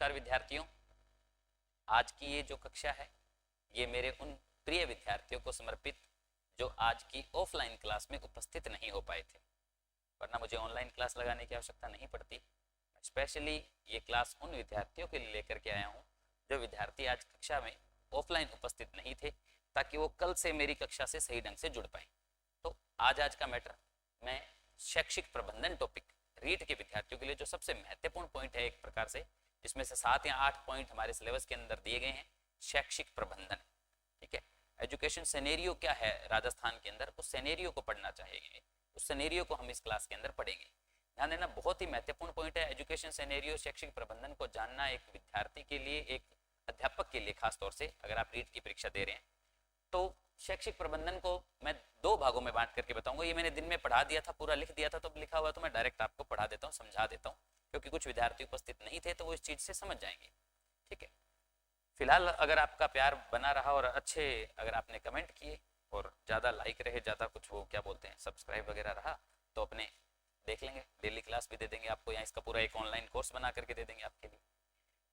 नमस्कार विद्यार्थियों, आज की ये जो कक्षा है ये मेरे उन प्रिय विद्यार्थियों को समर्पित जो आज की ऑफलाइन क्लास में उपस्थित नहीं हो पाए थे, वरना मुझे ऑनलाइन क्लास लगाने की आवश्यकता नहीं पड़ती। स्पेशली ये क्लास उन विद्यार्थियों के लिए लेकर के आया हूँ जो विद्यार्थी आज कक्षा में ऑफलाइन उपस्थित नहीं थे, ताकि वो कल से मेरी कक्षा से सही ढंग से जुड़ पाए। तो आज का मैटर मैं शैक्षिक प्रबंधन टॉपिक रीट के विद्यार्थियों के लिए जो सबसे महत्वपूर्ण पॉइंट है, एक प्रकार से जिसमें से 7 या 8 पॉइंट हमारे सिलेबस के अंदर दिए गए हैं, शैक्षिक प्रबंधन। ठीक है, एजुकेशन सेनेरियो क्या है राजस्थान के अंदर, उस सेनेरियो को पढ़ना चाहिए, उस सेनेरियो को हम इस क्लास के अंदर पढ़ेंगे। ध्यान देना, बहुत ही महत्वपूर्ण पॉइंट है। एजुकेशन सेनेरियो शैक्षिक प्रबंधन को जानना एक विद्यार्थी के लिए, एक अध्यापक के लिए खास तौर से, अगर आप रीट की परीक्षा दे रहे हैं तो शैक्षिक प्रबंधन को मैं 2 भागों में बांट करके बताऊंगा। ये मैंने दिन में पढ़ा दिया था, पूरा लिख दिया था, तो लिखा हुआ तो मैं डायरेक्ट आपको पढ़ा देता हूँ, समझा देता हूँ, क्योंकि कुछ विद्यार्थी उपस्थित नहीं थे तो वो इस चीज से समझ जाएंगे। ठीक है, फिलहाल अगर आपका प्यार बना रहा और अच्छे अगर आपने कमेंट किए और ज़्यादा लाइक रहे, ज़्यादा कुछ वो क्या बोलते हैं सब्सक्राइब वगैरह रहा, तो अपने देख लेंगे, डेली क्लास भी दे देंगे आपको, या इसका पूरा एक ऑनलाइन कोर्स बना करके दे देंगे आपके लिए।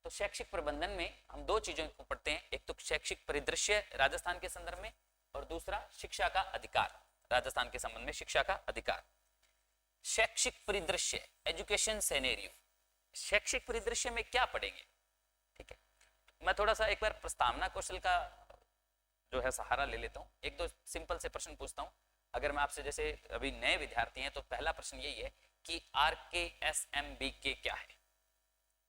तो शैक्षिक प्रबंधन में हम 2 चीज़ों को पढ़ते हैं, एक तो शैक्षिक परिदृश्य राजस्थान के संदर्भ में, और दूसरा शिक्षा का अधिकार राजस्थान के संबंध में, शिक्षा का अधिकार। शैक्षिक परिदृश्य, एजुकेशन सेनेरियो, शैक्षिक परिदृश्य में क्या पढ़ेंगे। ठीक है, मैं थोड़ा सा एक बार प्रस्तावना कौशल का जो है सहारा ले लेता हूँ, 1-2 सिंपल से प्रश्न पूछता हूँ। अगर मैं आपसे, जैसे अभी नए विद्यार्थी हैं, तो पहला प्रश्न यही है कि RKSMBK क्या है,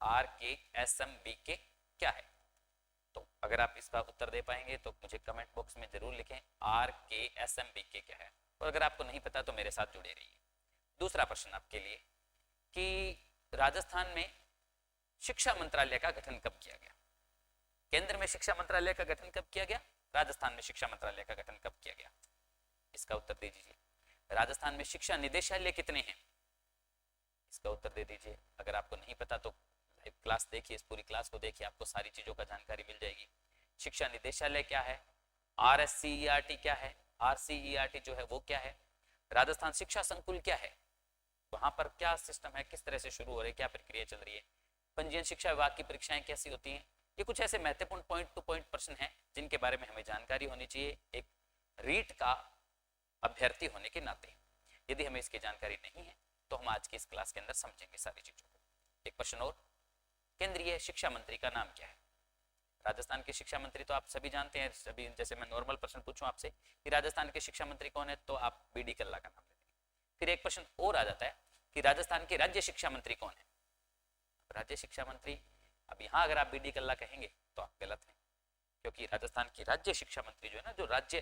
RKSMBK क्या है। तो अगर आप इसका उत्तर दे पाएंगे तो मुझे कमेंट बॉक्स में जरूर लिखें RKSMBK क्या है, और अगर आपको नहीं पता तो मेरे साथ जुड़े रहिए। दूसरा प्रश्न आपके लिए कि राजस्थान में शिक्षा मंत्रालय का गठन कब किया गया। केंद्र में शिक्षा मंत्रालय का गठन कब किया गया, राजस्थान में शिक्षा मंत्रालय का गठन कब किया गया, इसका उत्तर दे दीजिए। राजस्थान में शिक्षा निदेशालय कितने हैं, इसका उत्तर दे दीजिए। अगर आपको नहीं पता तो क्लास देखिए, इस पूरी क्लास को देखिए, आपको सारी चीजों का जानकारी मिल जाएगी। शिक्षा निदेशालय क्या है, RSCERT क्या है, RCERT जो है वो क्या है, राजस्थान शिक्षा संकुल क्या है, वहां पर क्या सिस्टम है, किस तरह से शुरू हो रही है, क्या प्रक्रिया चल रही है, पंजीयन शिक्षा विभाग की परीक्षाएं कैसी होती हैं। ये कुछ ऐसे महत्वपूर्ण पॉइंट टू पॉइंट प्रश्न हैं जिनके बारे में हमें जानकारी होनी चाहिए एक रीट का अभ्यर्थी होने के नाते। यदि हमें इसकी जानकारी नहीं है तो हम आज की इस क्लास के अंदर समझेंगे सारी चीजों को। एक प्रश्न और, केंद्रीय शिक्षा मंत्री का नाम क्या है। राजस्थान के शिक्षा मंत्री तो आप सभी जानते हैं, सभी, जैसे मैं नॉर्मल प्रश्न पूछूं आपसे कि राजस्थान के शिक्षा मंत्री कौन है, तो आप BD कल्ला का नाम ले देंगे। फिर एक प्रश्न और आ जाता है कि राजस्थान के राज्य शिक्षा मंत्री कौन है। राज्य शिक्षा मंत्री, अब यहाँ अगर आप BD कल्ला कहेंगे तो आप गलत हैं, क्योंकि राजस्थान की राज्य शिक्षा मंत्री जो है ना, जो राज्य,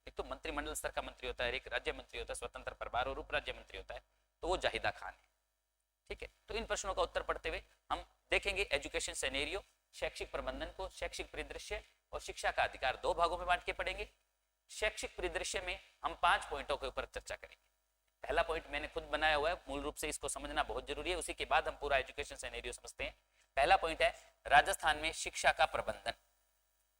एक तो मंत्रिमंडल स्तर का मंत्री होता है, एक राज्य मंत्री होता है, स्वतंत्र प्रभार और उप राज्य मंत्री होता है, तो वो जाहिदा खान है। ठीक है, तो इन प्रश्नों का उत्तर पढ़ते हुए हम देखेंगे एजुकेशन सेनेरियो, शैक्षिक प्रबंधन को शैक्षिक परिदृश्य और शिक्षा का अधिकार 2 भागों में बांट के पढ़ेंगे। शैक्षिक परिदृश्य में हम 5 पॉइंटों के ऊपर चर्चा करेंगे। पहला पॉइंट मैंने खुद बनाया हुआ है, मूल रूप से इसको समझना बहुत जरूरी है, उसी के बाद हम पूरा एजुकेशन सेनेरियो समझते हैं। पहला पॉइंट है राजस्थान में शिक्षा का प्रबंधन।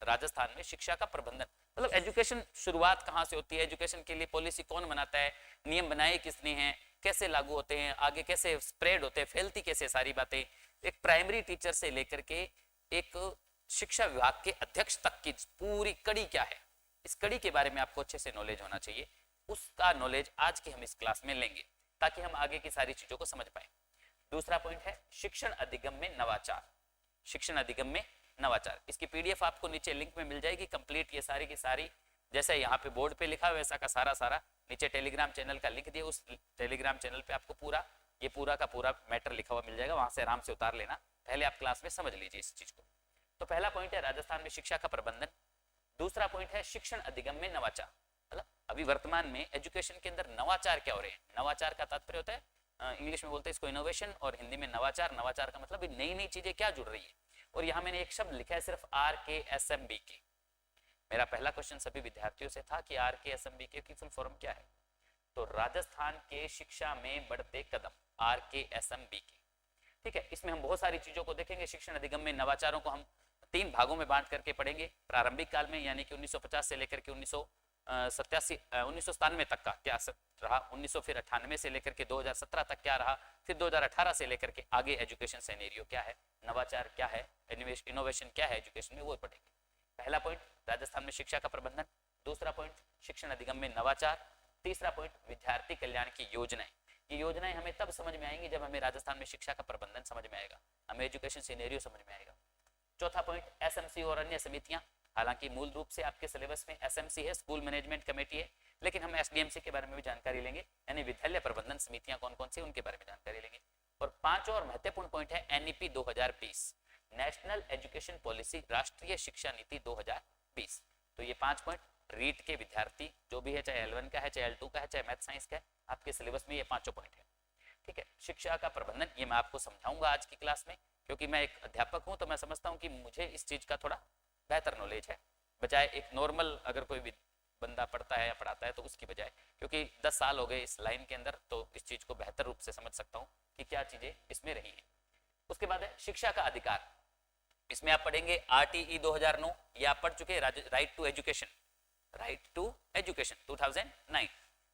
राजस्थान में शिक्षा का प्रबंधन मतलब एजुकेशन शुरुआत कहाँ से होती है, एजुकेशन के लिए पॉलिसी कौन बनाता है, नियम बनाए किसने हैं, कैसे लागू होते हैं, आगे कैसे स्प्रेड होते हैं, फैलती कैसे सारी बातें, एक प्राइमरी टीचर से लेकर के एक शिक्षा विभाग के अध्यक्ष तक की पूरी कड़ी क्या है, इस कड़ी के बारे में आपको अच्छे से नॉलेज होना चाहिए। उसका नॉलेज आज की हम इस क्लास में लेंगे ताकि हम आगे की सारी चीजों को समझ पाए। दूसरा पॉइंट है शिक्षण अधिगम में नवाचार। शिक्षण अधिगम में नवाचार, इसकी PDF आपको नीचे लिंक में मिल जाएगी कंप्लीट, ये सारी की सारी, जैसे यहाँ पे बोर्ड पे लिखा है वैसा का सारा नीचे टेलीग्राम चैनल का लिंक दिया, उस टेलीग्राम चैनल पे आपको पूरा का पूरा मैटर लिखा हुआ मिल जाएगा, वहां से आराम से उतार लेना, पहले आप क्लास में समझ लीजिए इस चीज को। तो पहला पॉइंट है राजस्थान में शिक्षा का प्रबंधन। दूसरा पॉइंट है शिक्षण अधिगम में नवाचार, मतलब अभी वर्तमान में एजुकेशन के अंदर नवाचार क्या हो रहे हैं। नवाचार का तात्पर्य होता है, इंग्लिश में बोलते हैं इसको इनोवेशन, और हिंदी में नवाचार। नवाचार का मतलब नई नई चीजें क्या जुड़ रही है, और यहाँ मैंने एक शब्द लिखा है सिर्फ RKSMBK। मेरा पहला क्वेश्चन सभी विद्यार्थियों से था कि RKSMBK की फुल फॉर्म क्या है, तो राजस्थान के शिक्षा में बढ़ते कदम, RKSMBK। ठीक है, इसमें हम बहुत सारी चीजों को देखेंगे। शिक्षण अधिगम में नवाचारों को हम 3 भागों में बांट करके पढ़ेंगे। प्रारंभिक काल में यानी कि 1950 से लेकर के 1997 तक का, क्या रहा, 1998 से लेकर के 2017 तक क्या रहा, फिर 2018 से लेकर के आगे एजुकेशन सिनेरियो क्या है, नवाचार क्या है, इनोवेशन क्या है एजुकेशन में, वो पढ़ेंगे। पहला पॉइंट राजस्थान में शिक्षा का प्रबंधन, दूसरा पॉइंट शिक्षण अधिगम में नवाचार, तीसरा पॉइंट विद्यार्थी कल्याण की योजनाएं। ये योजनाएं हमें तब समझ में आएंगी जब हमें राजस्थान में शिक्षा का प्रबंधन समझ में आएगा, हमें एजुकेशन सिनेरियो समझ में आएगा। चौथा पॉइंट एसएमसी और अन्य समितियां, हालांकि मूल रूप से आपके सिलेबस में एसएमसी है, स्कूल मैनेजमेंट कमेटी है, लेकिन हम एसडीएमसी के बारे में भी जानकारी लेंगे, यानी विद्यालय प्रबंधन समितियां कौन कौन सी, उनके बारे में जानकारी लेंगे। और पांचवा और महत्वपूर्ण पॉइंट है एनईपी 2020, नेशनल एजुकेशन पॉलिसी, राष्ट्रीय शिक्षा नीति 2020। तो ये 5 पॉइंट रीट के विद्यार्थी जो भी है, चाहे L1 का है, चाहे L2 का है, चाहे मैथ साइंस का है, आपके सिलेबस में ये 5 पॉइंट है। ठीक है, शिक्षा का प्रबंधन ये मैं आपको समझाऊंगा आज की क्लास में, क्योंकि मैं एक अध्यापक हूं तो मैं समझता हूं कि मुझे इस चीज का थोड़ा बेहतर नॉलेज है, बजाय एक नॉर्मल अगर कोई भी बंदा पढ़ता है या पढ़ाता है तो उसकी बजाय, क्योंकि 10 साल हो गए इस लाइन के अंदर, तो इस चीज को बेहतर रूप से समझ सकता हूं कि क्या चीजें इसमें रही हैं। उसके बाद है शिक्षा का अधिकार, इसमें आप पढ़ेंगे RTE 2009, ये आप पढ़ चुके हैं, right to education, right to education 2009।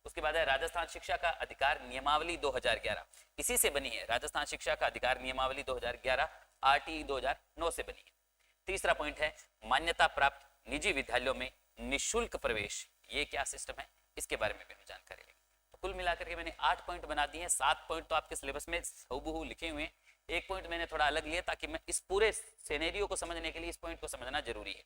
उसके बाद है राजस्थान शिक्षा का अधिकार नियमावली 2011, इसी से बनी है, राजस्थान शिक्षा का अधिकार नियमावली 2011 RTE 2009 से बनी है। तीसरा पॉइंट है मान्यता प्राप्त निजी विद्यालयों में निशुल्क प्रवेश, ये क्या सिस्टम है, इसके बारे में भी हम जानकारी लेंगे। तो कुल मिलाकर के मैंने 8 पॉइंट बना दिए हैं, 7 पॉइंट तो आपके सिलेबस में हूबहू लिखे हुए हैं, एक पॉइंट मैंने थोड़ा अलग लिया ताकि मैं इस पूरे सिनेरियो को समझने के लिए इस पॉइंट को समझना जरूरी है।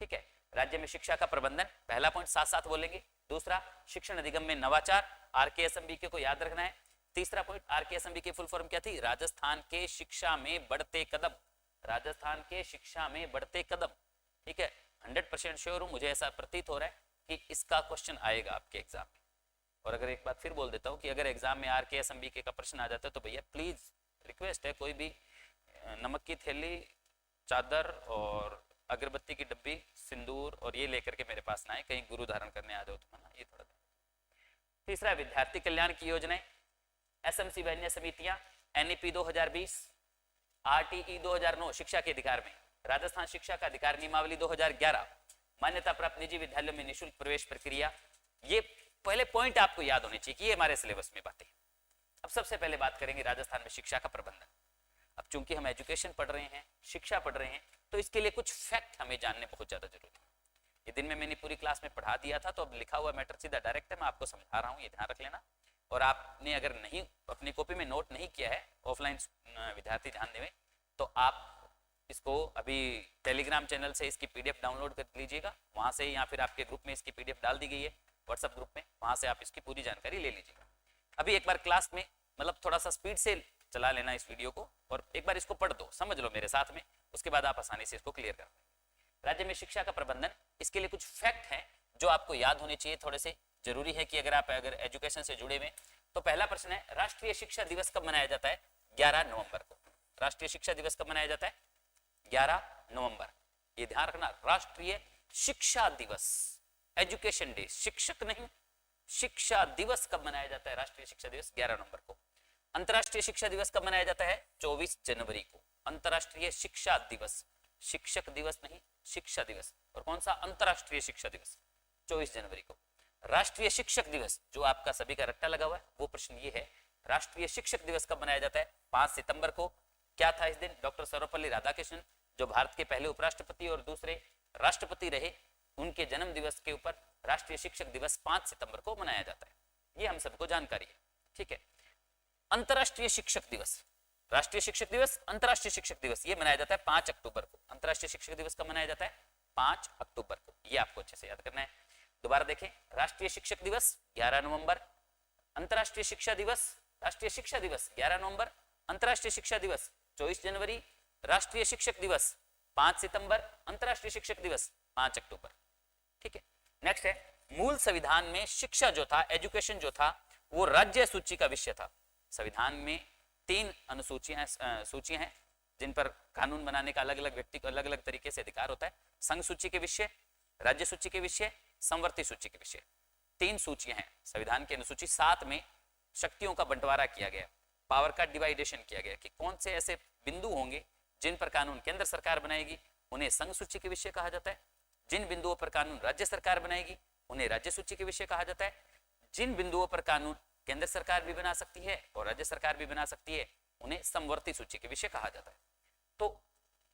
ठीक है, राज्य में शिक्षा का प्रबंधन, पहला पॉइंट साथ साथ बोलेंगे। दूसरा शिक्षण अधिगम में नवाचार, RKSMBK को याद रखना है। तीसरा पॉइंट RKSMBK की फुल फॉर्म क्या थी, राजस्थान के शिक्षा में बढ़ते कदम, राजस्थान के शिक्षा में बढ़ते कदम। ठीक है, 100% श्योर हूं, मुझे ऐसा प्रतीत हो रहा है कि इसका क्वेश्चन आएगा आपके एग्जाम में। और अगर एक बात फिर बोल देता हूं कि अगर एग्जाम में RKSMBK का प्रश्न आ जाता है तो भैया प्लीज रिक्वेस्ट है, कोई भी नमक की थैली, चादर और अगरबत्ती की डब्बी, सिंदूर और ये लेकर के मेरे पास ना आए, कहीं गुरु धारण करने आ जाओ तो ना, ये थोड़ा। तीसरा विद्यार्थी कल्याण की योजनाएं, एसएमसी व अन्य समितियां, NEP 2020, RTE 2009 शिक्षा के अधिकार में, राजस्थान शिक्षा का अधिकार नियमावली 2011, मान्यता प्राप्त निजी विद्यालयों में निःशुल्क प्रवेश प्रक्रिया। ये पहले पॉइंट आपको याद होने चाहिए कि ये हमारे सिलेबस में बातें। अब सबसे पहले बात करेंगे राजस्थान में शिक्षा का प्रबंधन। अब चूंकि हम एजुकेशन पढ़ रहे हैं, शिक्षा पढ़ रहे हैं, तो इसके लिए कुछ फैक्ट हमें जानने बहुत ज्यादा जरूरी है। ये दिन में मैंने पूरी क्लास में पढ़ा दिया था, तो अब लिखा हुआ मैटर सीधा डायरेक्ट है, मैं आपको समझा रहा हूँ, ये ध्यान रख लेना। और आपने अगर नहीं अपनी कॉपी में नोट नहीं किया है, ऑफलाइन विद्यार्थी ध्यान देवें, तो आप इसको अभी टेलीग्राम चैनल से इसकी PDF डाउनलोड कर लीजिएगा, वहां से, या फिर आपके ग्रुप में इसकी PDF डाल दी गई है व्हाट्सएप ग्रुप में, वहां से आप इसकी पूरी जानकारी ले लीजिएगा। अभी एक बार क्लास में मतलब थोड़ा सा स्पीड से चला लेना इस वीडियो को, और एक बार इसको पढ़ दो, समझ लो मेरे साथ में, उसके बाद आप आसानी से इसको क्लियर कर देंगे। राज्य में शिक्षा का प्रबंधन, इसके लिए कुछ फैक्ट हैं जो आपको याद होने चाहिए, थोड़े से जरूरी है कि अगर आप एजुकेशन से जुड़े हुए। तो पहला प्रश्न है, राष्ट्रीय शिक्षा दिवस कब मनाया जाता है? 11 नवंबर को। राष्ट्रीय शिक्षा दिवस कब मनाया जाता है? 11 नवंबर। ये ध्यान रखना, राष्ट्रीय शिक्षा दिवस, एजुकेशन डे, शिक्षक नहीं, शिक्षा दिवस कब मनाया जाता है? राष्ट्रीय शिक्षा दिवस 11 नवंबर को। अंतरराष्ट्रीय शिक्षा दिवस कब मनाया जाता है? 24 जनवरी को। अंतरराष्ट्रीय शिक्षा दिवस, शिक्षक दिवस नहीं, शिक्षा दिवस। और कौन सा? अंतरराष्ट्रीय शिक्षा दिवस 24 जनवरी को। राष्ट्रीय शिक्षक दिवस, जो आपका सभी का रट्टा लगा हुआ है, वो प्रश्न ये है, राष्ट्रीय शिक्षक दिवस कब मनाया जाता है? 5 सितंबर को। क्या था इस दिन? डॉक्टर सर्वपल्ली राधाकृष्णन, जो भारत के पहले उपराष्ट्रपति और दूसरे राष्ट्रपति रहे, उनके जन्म दिवस के ऊपर राष्ट्रीय शिक्षक दिवस 5 सितंबर को मनाया जाता है। ये हम सबको जानकारी है, ठीक है। अंतरराष्ट्रीय शिक्षक दिवस, राष्ट्रीय शिक्षक दिवस, अंतरराष्ट्रीय शिक्षक दिवस, ये मनाया जाता है 5 अक्टूबर को। अंतरराष्ट्रीय शिक्षक दिवस कब मनाया जाता है? 5 अक्टूबर को। ये आपको अच्छे से याद करना है। दोबारा देखें, राष्ट्रीय शिक्षक दिवस 11 नवंबर, अंतरराष्ट्रीय शिक्षा दिवस, राष्ट्रीय शिक्षा दिवस 11 नवंबर, अंतरराष्ट्रीय शिक्षा दिवस 24 जनवरी, राष्ट्रीय शिक्षक दिवस 5 सितंबर, अंतरराष्ट्रीय शिक्षक दिवस 5 अक्टूबर, ठीक है। नेक्स्ट है, मूल संविधान में शिक्षा जो था, एजुकेशन जो था, वो राज्य सूची का विषय था। संविधान में 3 सूचियां हैं जिन पर कानून बनाने का अलग अलग व्यक्ति को अलग अलग तरीके से अधिकार होता है। संघ सूची के विषय, राज्य सूची के विषय, संवर्ती सूची के विषय, 3 सूचियां हैं संविधान की अनुसूची 7 में। शक्तियों का बंटवारा किया गया, पावर का डिवाइडेशन किया गया कि कौन से ऐसे बिंदु होंगे जिन पर कानून केंद्र सरकार बनाएगी, उन्हें संघ सूची के विषय कहा जाता है। जिन बिंदुओं पर कानून राज्य सरकार बनाएगी, उन्हें राज्य सूची के विषय कहा जाता है। जिन बिंदुओं पर कानून केंद्र सरकार भी बना सकती है और राज्य सरकार भी बना सकती है उन्हें समवर्ती सूची के विषय कहा जाता है। तो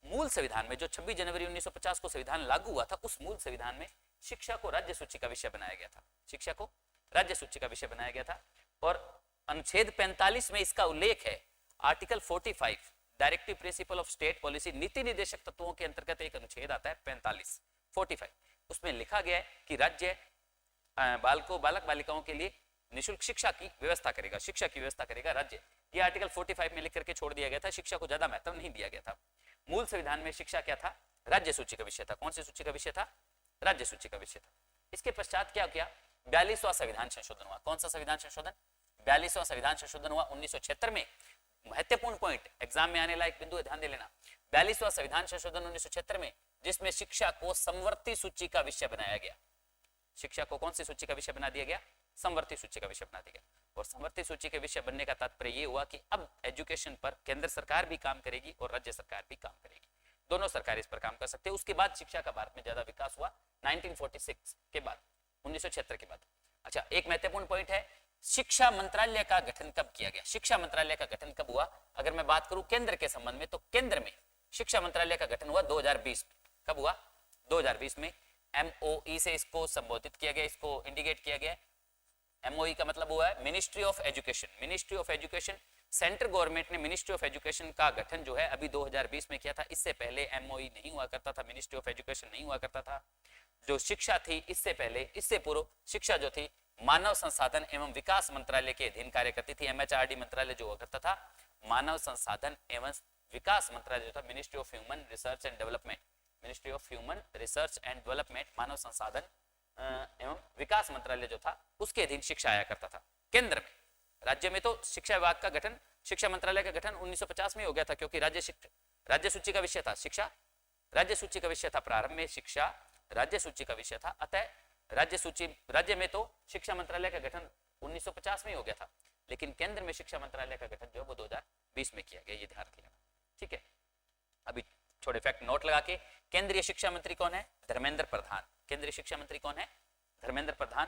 मूल संविधान में जो 26 जनवरी 1950 को संविधान लागू हुआ था, उस मूल संविधान में शिक्षा को राज्य सूची का विषय बनाया गया था, शिक्षा को राज्य सूची का विषय बनाया गया था। और अनुच्छेद 45 में इसका उल्लेख है। Article 45 directive principle of state policy, नीति निर्देशक तत्वों के अंतर्गत एक अनुच्छेद आता है 45, उसमें लिखा गया है कि राज्य बालक बालिकाओं के लिए निःशुल्क शिक्षा की व्यवस्था करेगा, शिक्षा की व्यवस्था करेगा राज्य। ये आर्टिकल 45 में लिख करके छोड़ दिया गया था, शिक्षा को ज्यादा महत्व नहीं दिया गया था। मूल संविधान में शिक्षा क्या था? राज्य सूची का विषय था। कौन सी सूची का विषय था? राज्य सूची का विषय था। इसके पश्चात क्या किया? 42वां संविधान संशोधन हुआ। कौन सा संविधान संशोधन? 42वां संविधान संशोधन हुआ 1976 में। महत्वपूर्ण पॉइंट, एग्जाम में आने लायक बिंदु, ध्यान दे लेना। 42वां संविधान संशोधन 1976 में, जिसमें शिक्षा को समवर्ती सूची का विषय बनाया गया। शिक्षा को कौन सी सूची का विषय बना दिया गया? समवर्ती सूची का विषय बना दिया गया। और समवर्ती सूची के विषय बनने का तात्पर्य ये हुआ कि अब एजुकेशन पर केंद्र सरकार भी काम करेगी और राज्य सरकार भी काम करेगी, दोनों सरकार इस पर काम कर सकते हैं। उसके बाद शिक्षा का भारत में ज्यादा विकास हुआ 1946 के बाद, 1976 के बाद। अच्छा, एक महत्वपूर्ण पॉइंट है, शिक्षा मंत्रालय का गठन कब किया गया? शिक्षा मंत्रालय का गठन कब हुआ? अगर मैं बात करूं केंद्र के संबंध में, तो केंद्र में शिक्षा मंत्रालय का गठन हुआ 2020 में। कब हुआ? 2020 में। MOE से इसको संबोधित किया गया, इसको इंडिकेट किया गया। MOE का मतलब हुआ है ministry of education. Ministry of education, central government ने मिनिस्ट्री ऑफ एजुकेशन का गठन जो है अभी 2020 में किया था। इससे पहले MOE नहीं हुआ करता था, मिनिस्ट्री ऑफ एजुकेशन नहीं हुआ करता था। जो शिक्षा थी इससे पहले, इससे पूर्व शिक्षा जो थी मानव संसाधन एवं विकास मंत्रालय के अधीन कार्य करती थी। MHRD मंत्रालय जो हुआ करता था, मानव संसाधन एवं विकास मंत्रालय जो था ministry of human research and development, ministry of human research and development, मानव संसाधन एवं विकास मंत्रालय जो था उसके अधीन शिक्षा आया करता था केंद्र में। राज्य में तो शिक्षा विभाग का गठन, शिक्षा मंत्रालय का गठन 1950 में हो गया था, क्योंकि राज्य सूची का विषय था शिक्षा, राज्य सूची का विषय था। प्रारंभ में शिक्षा राज्य सूची का विषय था, अतः राज्य में तो शिक्षा मंत्रालय का गठन 1950 में हो गया था, लेकिन केंद्र में शिक्षा मंत्रालय का गठन जो है वो 2020 में किया गया, ये ध्यान रखिएगा। ठीक है, अभी थोड़े फैक्ट नोट लगा के, केंद्रीय शिक्षा मंत्री कौन है? धर्मेंद्र प्रधान। केंद्रीय शिक्षा मंत्री कौन है? धर्मेंद्र प्रधान।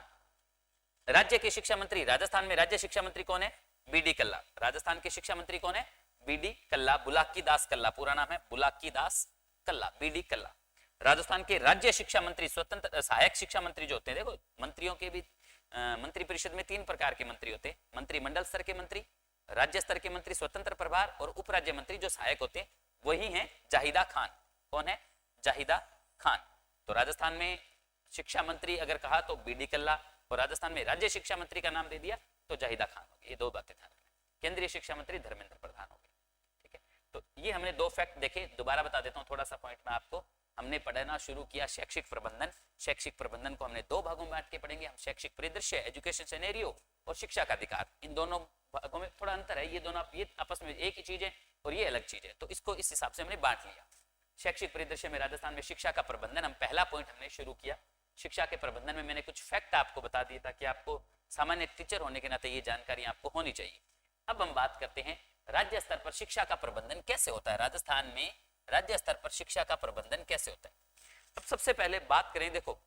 राज्य के शिक्षा मंत्री, राजस्थान में राज्य शिक्षा मंत्री कौन है? BD कल्ला। राजस्थान के शिक्षा मंत्री कौन है? BD कल्ला, बुलाकी दास कल्ला, पूरा नाम है बुलाकी दास कल्ला, BD कल्ला। राजस्थान के राज्य शिक्षा मंत्री, स्वतंत्र सहायक शिक्षा मंत्री जो होते हैं, देखो मंत्रियों के भी मंत्री परिषद में 3 प्रकार के मंत्री होते हैं, मंत्रिमंडल स्तर के मंत्री, राज्य स्तर के मंत्री स्वतंत्र प्रभार, और उप राज्य मंत्री जो सहायक होते हैं, वही है जाहिदा खान। कौन है? जाहिदा खान। तो राजस्थान में शिक्षा मंत्री अगर कहा तो BD कल्ला, और राजस्थान में राज्य शिक्षा मंत्री का नाम दे दिया तो जाहिदा खान हो गई। ये 2 बातें ध्यान रखना। केंद्रीय शिक्षा मंत्री धर्मेंद्र प्रधान हो गए। ठीक है, तो ये हमने 2 फैक्ट देखे, दोबारा बता देता हूँ थोड़ा सा पॉइंट में आपको। हमने पढ़ना शुरू किया शैक्षिक प्रबंधन। शैक्षिक प्रबंधन को हमने 2 भागों में बांट के पढ़ेंगे हम, शैक्षिक परिदृश्य, एजुकेशन सिनेरियो, और शिक्षा का अधिकार। इन दोनों भागों में थोड़ा अंतर है, ये दोनों ये आपस में एक ही चीज है और ये अलग चीज है, तो इसको इस हिसाब से हमने बांट लिया। शैक्षिक परिदृश्य में राजस्थान में शिक्षा का प्रबंधन, हम पहला पॉइंट हमने शुरू किया। शिक्षा के प्रबंधन में मैंने कुछ फैक्ट आपको बता दिए ताकि आपको सामान्य टीचर होने के नाते ये जानकारी आपको होनी चाहिए। अब हम बात करते हैं राज्य स्तर पर शिक्षा का प्रबंधन कैसे होता है। राजस्थान में राज्य स्तर पर शिक्षा का प्रबंधन कैसे होता है? अब सबसे पहले बात करें, देखो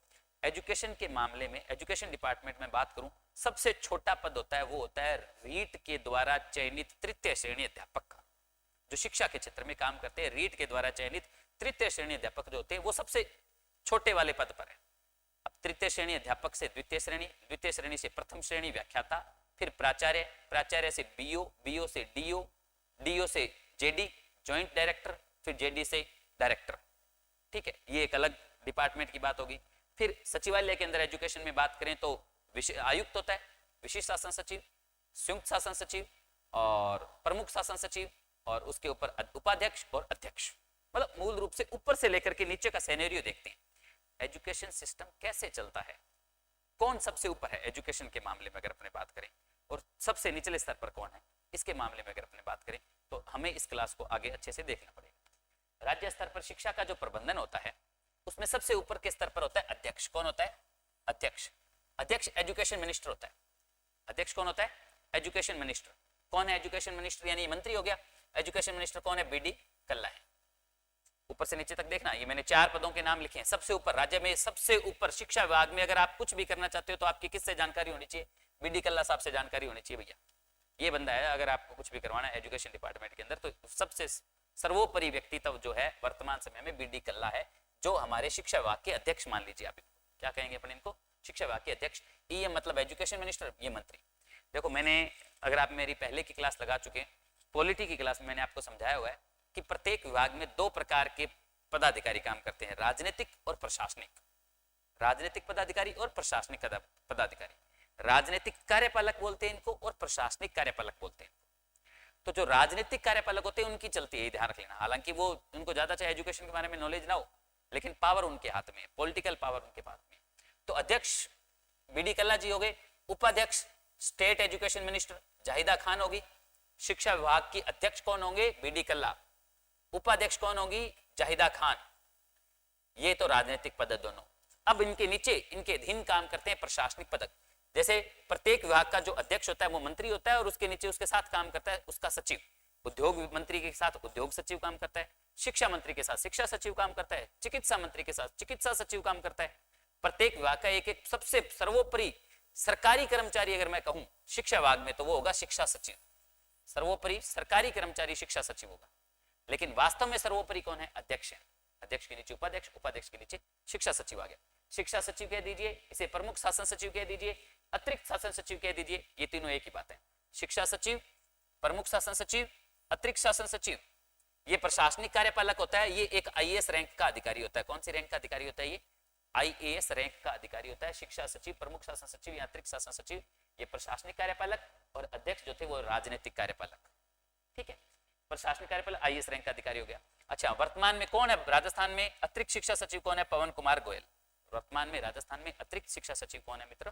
एजुकेशन के मामले में, एजुकेशन डिपार्टमेंट में बात करूं, सबसे छोटा पद होता है वो होता है रीट के द्वारा चयनित तृतीय श्रेणी अध्यापक का। जो शिक्षा के क्षेत्र में काम करते हैं, रीट के द्वारा चयनित तृतीय श्रेणी अध्यापक जो होते हैं वो सबसे छोटे वाले पद पर है। अब तृतीय श्रेणी अध्यापक से द्वितीय श्रेणी, द्वितीय श्रेणी से प्रथम श्रेणी व्याख्याता, फिर प्राचार्य, प्राचार्य से BO, BO से DO, DO से JD ज्वाइंट डायरेक्टर, फिर JD से डायरेक्टर। ठीक है, ये एक अलग डिपार्टमेंट की बात होगी। फिर सचिवालय के अंदर एजुकेशन में बात करें तो आयुक्त होता है, विशिष्ट शासन सचिव, संयुक्त शासन सचिव और प्रमुख शासन सचिव, और उसके ऊपर उपाध्यक्ष और अध्यक्ष। मतलब मूल रूप से ऊपर से लेकर के नीचे का सिनेरियो देखते हैं, एजुकेशन सिस्टम कैसे चलता है, कौन सबसे ऊपर है एजुकेशन के मामले में अगर अपने बात करें, और सबसे निचले स्तर पर कौन है, इसके मामले में अगर अपने बात करें तो हमें इस क्लास को आगे अच्छे से देखना पड़ेगा। राज्य स्तर पर शिक्षा का जो प्रबंधन होता है उसमें सबसे ऊपर के स्तर पर होता है अध्यक्ष। कौन होता है? अध्यक्ष। अध्यक्ष एजुकेशन मिनिस्टर होता है। अध्यक्ष कौन होता है? Education minister. कौन है एजुकेशन मिनिस्टर? यानी मंत्री हो गया। एजुकेशन मिनिस्टर कौन है? BD कल्ला है। ऊपर से नीचे तक देखना, ये मैंने 4 पदों के नाम लिखे हैं। सबसे ऊपर राज्य में, सबसे ऊपर शिक्षा विभाग में अगर आप कुछ भी करना चाहते हो तो आपकी किससे जानकारी होनी चाहिए? बीडी कल्ला साहब से जानकारी होनी चाहिए भैया। ये बंदा है, अगर आपको कुछ भी करवाना है एजुकेशन डिपार्टमेंट के अंदर तो सबसे सर्वोपरि व्यक्ति तब जो है वर्तमान समय में बीडी कल्ला है, जो हमारे शिक्षा विभाग के अध्यक्ष मान लीजिए आप इनको, क्या कहेंगे अपन इनको, शिक्षा विभाग के अध्यक्ष। ये मतलब एजुकेशन मिनिस्टर, ये मंत्री। देखो मैंने, अगर आप मेरी पहले की क्लास लगा चुके हैं, पॉलिटी की क्लास में मैंने आपको समझाया हुआ है कि प्रत्येक विभाग में दो प्रकार के पदाधिकारी काम करते हैं, राजनीतिक और प्रशासनिक। राजनीतिक पदाधिकारी और प्रशासनिक पदाधिकारी। राजनीतिक कार्यपालक बोलते हैं इनको और प्रशासनिक कार्यपालक बोलते हैं। तो जो राजनीतिक कार्यपालक होते हैं उनकी चलती है, ध्यान रख लेना। हालांकि वो उनको ज्यादा चाहे एजुकेशन के बारे में नॉलेज ना हो, लेकिन पावर उनके हाथ में है, पॉलिटिकल पावर उनके हाथ में। तो अध्यक्ष बीडी कल्ला जी हो गए, उपाध्यक्ष state education minister Zahida Khan होगी, शिक्षा विभाग की अध्यक्ष कौन होंगे, बीडी कल्ला, उपाध्यक्ष कौन होगी, जाहिदा खान। ये तो राजनीतिक पद दोनों। अब इनके नीचे, इनके अधीन काम करते हैं प्रशासनिक पदक। जैसे प्रत्येक विभाग का जो अध्यक्ष होता है वो मंत्री होता है और उसके नीचे उसके साथ काम करता है उसका सचिव। उद्योग मंत्री के साथ उद्योग सचिव काम करता है, शिक्षा मंत्री के साथ शिक्षा सचिव काम करता है, चिकित्सा मंत्री के साथ चिकित्सा सचिव काम करता है। प्रत्येक विभाग का एक एक सबसे सर्वोपरि सरकारी कर्मचारी अगर मैं कहूं शिक्षा विभाग में तो वो होगा शिक्षा सचिव। सर्वोपरि सरकारी कर्मचारी शिक्षा सचिव होगा। लेकिन वास्तव में सर्वोपरि कौन है, अध्यक्ष है। अध्यक्ष के नीचे उपाध्यक्ष, उपाध्यक्ष के नीचे शिक्षा सचिव आ गया। शिक्षा सचिव कह दीजिए, इसे प्रमुख शासन सचिव कह दीजिए, अतिरिक्त शासन सचिव कह दीजिए, ये तीनों एक ही बात है। शिक्षा सचिव, प्रमुख शासन सचिव, अतिरिक्त शासन सचिव। ये प्रशासनिक कार्यपालक होता है, ये एक आईएएस रैंक का अधिकारी होता है। कौन सी रैंक का अधिकारी होता है, ये आईएएस रैंक का अधिकारी होता है। शिक्षा सचिव, प्रमुख शासन सचिव या अतिरिक्त शासन सचिव, ये प्रशासनिक कार्यपालक, और अध्यक्ष जो थे वो राजनीतिक कार्यपालक। ठीक है, प्रशासनिक कार्यपालक आईएएस रैंक का अधिकारी हो गया। अच्छा, वर्तमान में कौन है राजस्थान में अतिरिक्त शिक्षा सचिव, कौन है, पवन कुमार गोयल। वर्तमान में राजस्थान में अतिरिक्त शिक्षा सचिव कौन है मित्र,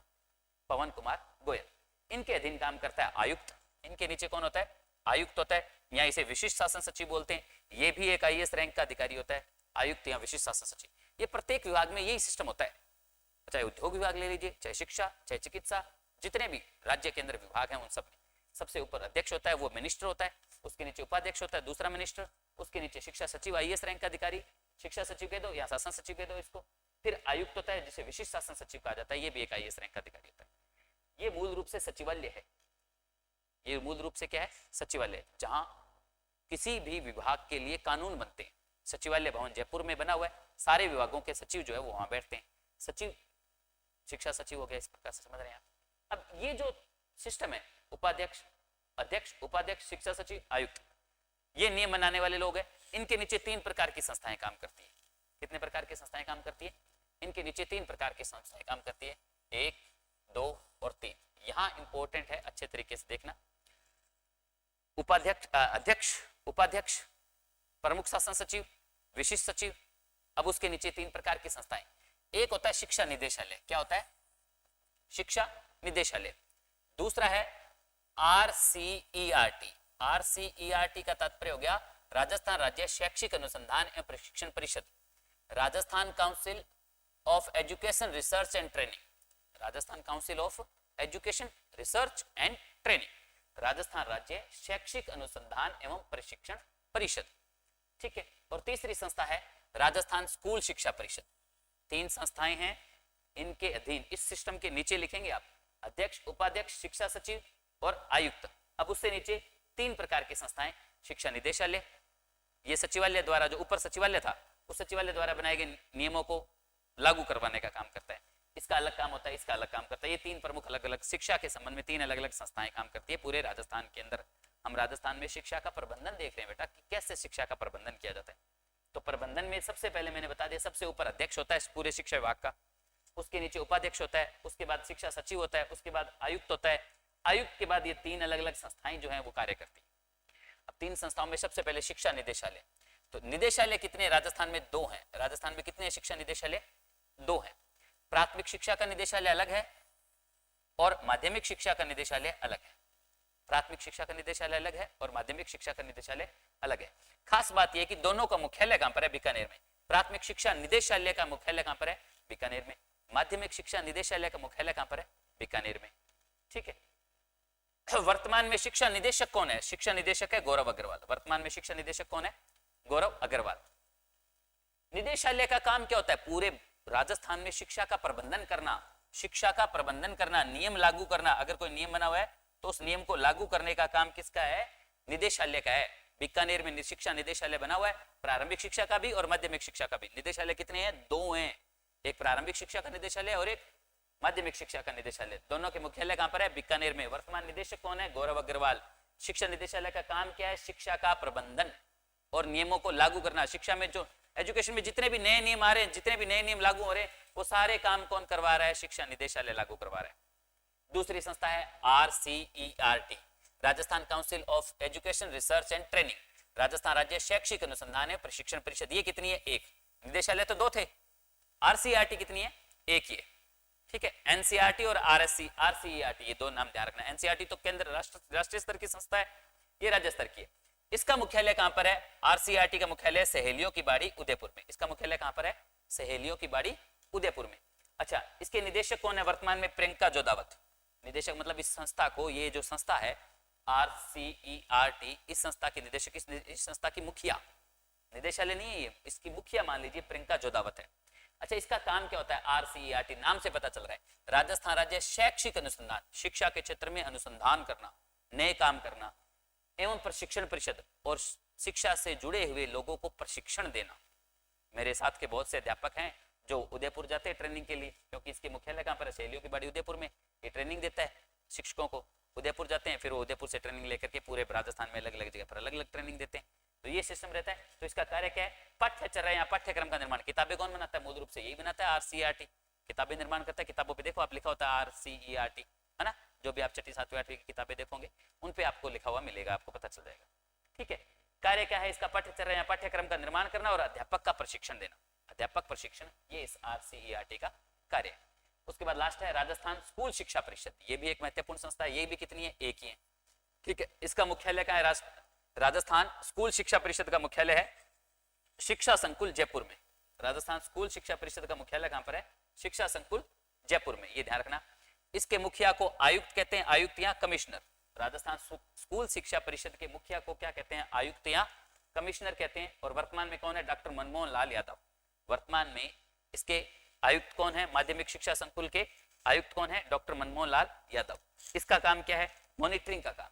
पवन कुमार गोयल। इनके अधीन काम करता है आयुक्त। इनके नीचे कौन होता है, आयुक्त होता है, या इसे विशिष्ट शासन सचिव बोलते हैं। ये भी एक आईएएस रैंक का अधिकारी होता है, आयुक्त या विशिष्ट शासन सचिव। ये प्रत्येक विभाग में यही सिस्टम होता है, चाहे उद्योग विभाग ले लीजिए, चाहे शिक्षा, चाहे चिकित्सा, जितने भी राज्य के अंदर विभाग हैं उन सब में सबसे ऊपर अध्यक्ष होता है, वो मिनिस्टर होता है। उसके नीचे उपाध्यक्ष होता है, दूसरा मिनिस्टर। उसके नीचे शिक्षा सचिव, आईएएस रैंक का अधिकारी, शिक्षा सचिव कह दो या शासन सचिव कह दो इसको। फिर आयुक्त होता है जिसे विशिष्ट शासन सचिव कहा जाता है, ये भी एक आईएएस रैंक का अधिकारी होता है। ये मूल रूप से सचिवालय है। ये मूल रूप से क्या है, सचिवालय, जहां किसी भी विभाग के लिए कानून बनते हैं। सचिवालय भवन जयपुर में बना हुआ है, सारे विभागों के सचिव जो है वो वहां बैठते हैं। सचिव शिक्षा सचिव हो गया, इस प्रकार से समझ रहे हैं आप। अब ये जो सिस्टम है, उपाध्यक्ष, अध्यक्ष, उपाध्यक्ष, शिक्षा सचिव, आयुक्त, ये नियम बनाने वाले लोग हैं। इनके नीचे तीन प्रकार की संस्थाएं काम करती है। कितने प्रकार की संस्थाएं काम करती है, इनके नीचे तीन प्रकार की संस्थाएं काम करती है, 1, 2 और 3। यहां इंपॉर्टेंट है, अच्छे तरीके से देखना। उपाध्यक्ष, अध्यक्ष, उपाध्यक्ष, प्रमुख शासन सचिव, विशिष्ट सचिव। अब उसके नीचे तीन प्रकार की संस्थाएं। एक होता है शिक्षा निदेशालय। क्या होता है, शिक्षा निदेशालय। दूसरा है आरसीईआरटी। आरसीईआरटी का तात्पर्य हो गया राजस्थान राज्य शैक्षिक अनुसंधान एवं प्रशिक्षण परिषद, Rajasthan council of education research and training. Rajasthan council of education research and training, Rajasthan राज्य शैक्षिक अनुसंधान एवं प्रशिक्षण परिषद। ठीक है, और तीसरी संस्था है राजस्थान स्कूल शिक्षा परिषद। तीन संस्थाएं हैं, इनके अधीन इस सिस्टम के नीचे लिखेंगे आप अध्यक्ष, उपाध्यक्ष, शिक्षा सचिव और आयुक्त। अब उससे नीचे तीन प्रकार की संस्थाएं, शिक्षा निदेशालय, ये सचिवालय द्वारा, जो ऊपर सचिवालय था उस सचिवालय द्वारा बनाए गए नियमों को लागू करवाने का काम करता है। इसका अलग काम होता है, इसका अलग काम करता है। ये तीन प्रमुख अलग अलग शिक्षा के संबंध में तीन अलग अलग संस्थाएं काम करती है पूरे राजस्थान के अंदर। हम राजस्थान में शिक्षा का प्रबंधन देख रहे हैं बेटा, कि कैसे शिक्षा का प्रबंधन किया जाता है। तो प्रबंधन में सबसे पहले मैंने बता दिया, सबसे ऊपर अध्यक्ष होता है पूरे शिक्षा विभाग का, उसके नीचे उपाध्यक्ष होता है, उसके बाद शिक्षा सचिव होता है, उसके बाद आयुक्त होता है, आयुक्त के बाद ये तीन अलग अलग संस्थाएं जो हैं वो कार्य करती हैं। अब तीन संस्थाओं में सबसे पहले शिक्षा निदेशालय। तो निदेशालय कितने, राजस्थान में 2 हैं। राजस्थान में कितने शिक्षा निदेशालय, 2 हैं। प्राथमिक शिक्षा का निदेशालय अलग है और माध्यमिक शिक्षा का निदेशालय अलग है। प्राथमिक शिक्षा का निदेशालय अलग है और माध्यमिक शिक्षा का निदेशालय अलग है। खास बात यह कि दोनों का मुख्यालय कहां पर है, बीकानेर में। प्राथमिक शिक्षा निदेशालय का मुख्यालय कहां पर है, बीकानेर में। माध्यमिक शिक्षा निदेशालय का मुख्यालय कहां पर है, बीकानेर में। ठीक है, वर्तमान में शिक्षा निदेशक कौन है, शिक्षा निदेशक है गौरव अग्रवाल। वर्तमान में शिक्षा निदेशक कौन है, गौरव अग्रवाल। निदेशालय का काम क्या होता है, पूरे राजस्थान में शिक्षा का प्रबंधन करना, शिक्षा का प्रबंधन करना, नियम लागू करना। अगर कोई नियम बना हुआ है तो उस नियम को लागू करने का काम किसका है? निदेशालय का है। बीकानेर में शिक्षा निदेशालय बना हुआ है, प्रारंभिक शिक्षा का भी और माध्यमिक शिक्षा का भी। निदेशालय कितने हैं? 2 हैं, एक प्रारंभिक शिक्षा का निदेशालय और एक माध्यमिक शिक्षा का निदेशालय। दोनों के मुख्यालय कहां पर है? बीकानेर में। वर्तमान निदेशक कौन है? गौरव अग्रवाल। शिक्षा निदेशालय का काम क्या है? शिक्षा का प्रबंधन और नियमों को लागू करना। शिक्षा में जो एजुकेशन में जितने भी नए नियम आ रहे हैं, जितने भी नए नियम लागू हो रहे हैं, वो सारे काम कौन करवा रहा है? शिक्षा निदेशालय लागू करवा रहा है। दूसरी संस्था है RCERT, Rajasthan council of education research and training. Rajasthan राज्य शैक्षिक अनुसंधान एवं प्रशिक्षण परिषद। ये कितनी है? एक। निदेशालय तो 2 थे, RCERT कितनी है? एक ही है। ठीक है, NCERT और RCERT, ये 2 नाम ध्यान रखना। NCERT तो केंद्र राष्ट्रीय स्तर की संस्था है, ये राज्य स्तर की है। इसका मुख्यालय कहां पर है? RCERT का मुख्यालय सहेलियों की बाड़ी उदयपुर में। इसका मुख्यालय कहां पर है? सहेलियों की बाड़ी उदयपुर में। अच्छा, इसके निदेशक कौन है वर्तमान में? प्रियंका जोदावत। निदेशक मतलब इस संस्था को, ये जो संस्था है RCERT, इस संस्था की निदेशक, इस संस्था की मुखिया, निदेशालय नहीं है ये, इसकी मुखिया मान लीजिए प्रियंका जोदावत है। अच्छा, इसका काम क्या होता है? RCERT नाम से पता चल रहा है, राजस्थान राज्य शैक्षिक अनुसंधान, शिक्षा के क्षेत्र में अनुसंधान करना, नए काम करना एवं प्रशिक्षण परिषद और शिक्षा से जुड़े हुए लोगों को प्रशिक्षण देना। मेरे साथ के बहुत से अध्यापक हैं जो उदयपुर जाते हैं ट्रेनिंग के लिए, क्योंकि इसके मुख्यालय कहां पर है? सहेलियों की बाड़ी उदयपुर में। ये ट्रेनिंग देता है शिक्षकों को, उदयपुर जाते हैं, फिर वो उदयपुर से ट्रेनिंग लेकर के पूरे राजस्थान में अलग अलग जगह पर अलग अलग ट्रेनिंग देते हैं। तो ये सिस्टम रहता है। तो इसका कार्य क्या है? पाठ्यचर्या या पाठ्यक्रम का निर्माण। किताबें कौन बनाता है? मूल रूप से यही बनाता है RCERT, किताबें निर्माण करता है। किताबों पे देखो आप, लिखा होता है RCERT, है ना? जो भी आप 6ठी 7वीं 8वीं की किताबें देखोगे उन पे आपको लिखा हुआ मिलेगा, आपको पता चल जाएगा। ठीक है, कार्य क्या है इसका? पाठ्यचर्या या पाठ्यक्रम का निर्माण करना और अध्यापक का प्रशिक्षण देना। अध्यापक प्रशिक्षण, ये इस RCERT का कार्य है। उसके बाद लास्ट है राजस्थान स्कूल शिक्षा परिषद। ये भी एक महत्वपूर्ण संस्था है, ये भी कितनी है? एक ही है। ठीक है, इसका मुख्यालय कहां है? राजस्थान स्कूल शिक्षा परिषद का मुख्यालय है शिक्षा संकुल जयपुर में। राजस्थान स्कूल शिक्षा परिषद का मुख्यालय कहां पर है? शिक्षा संकुल जयपुर में, ये ध्यान रखना। इसके मुखिया को आयुक्त कहते हैं, आयुक्त या कमिश्नर। राजस्थान स्कूल शिक्षा परिषद के मुखिया को क्या कहते हैं? आयुक्त या कमिश्नर कहते हैं। और वर्तमान में कौन है? डॉक्टर मनमोहन लाल यादव। वर्तमान में इसके आयुक्त कौन है? माध्यमिक शिक्षा संकुल के आयुक्त कौन है? डॉक्टर मनमोहन लाल यादव। इसका काम क्या है? मॉनिटरिंग का काम।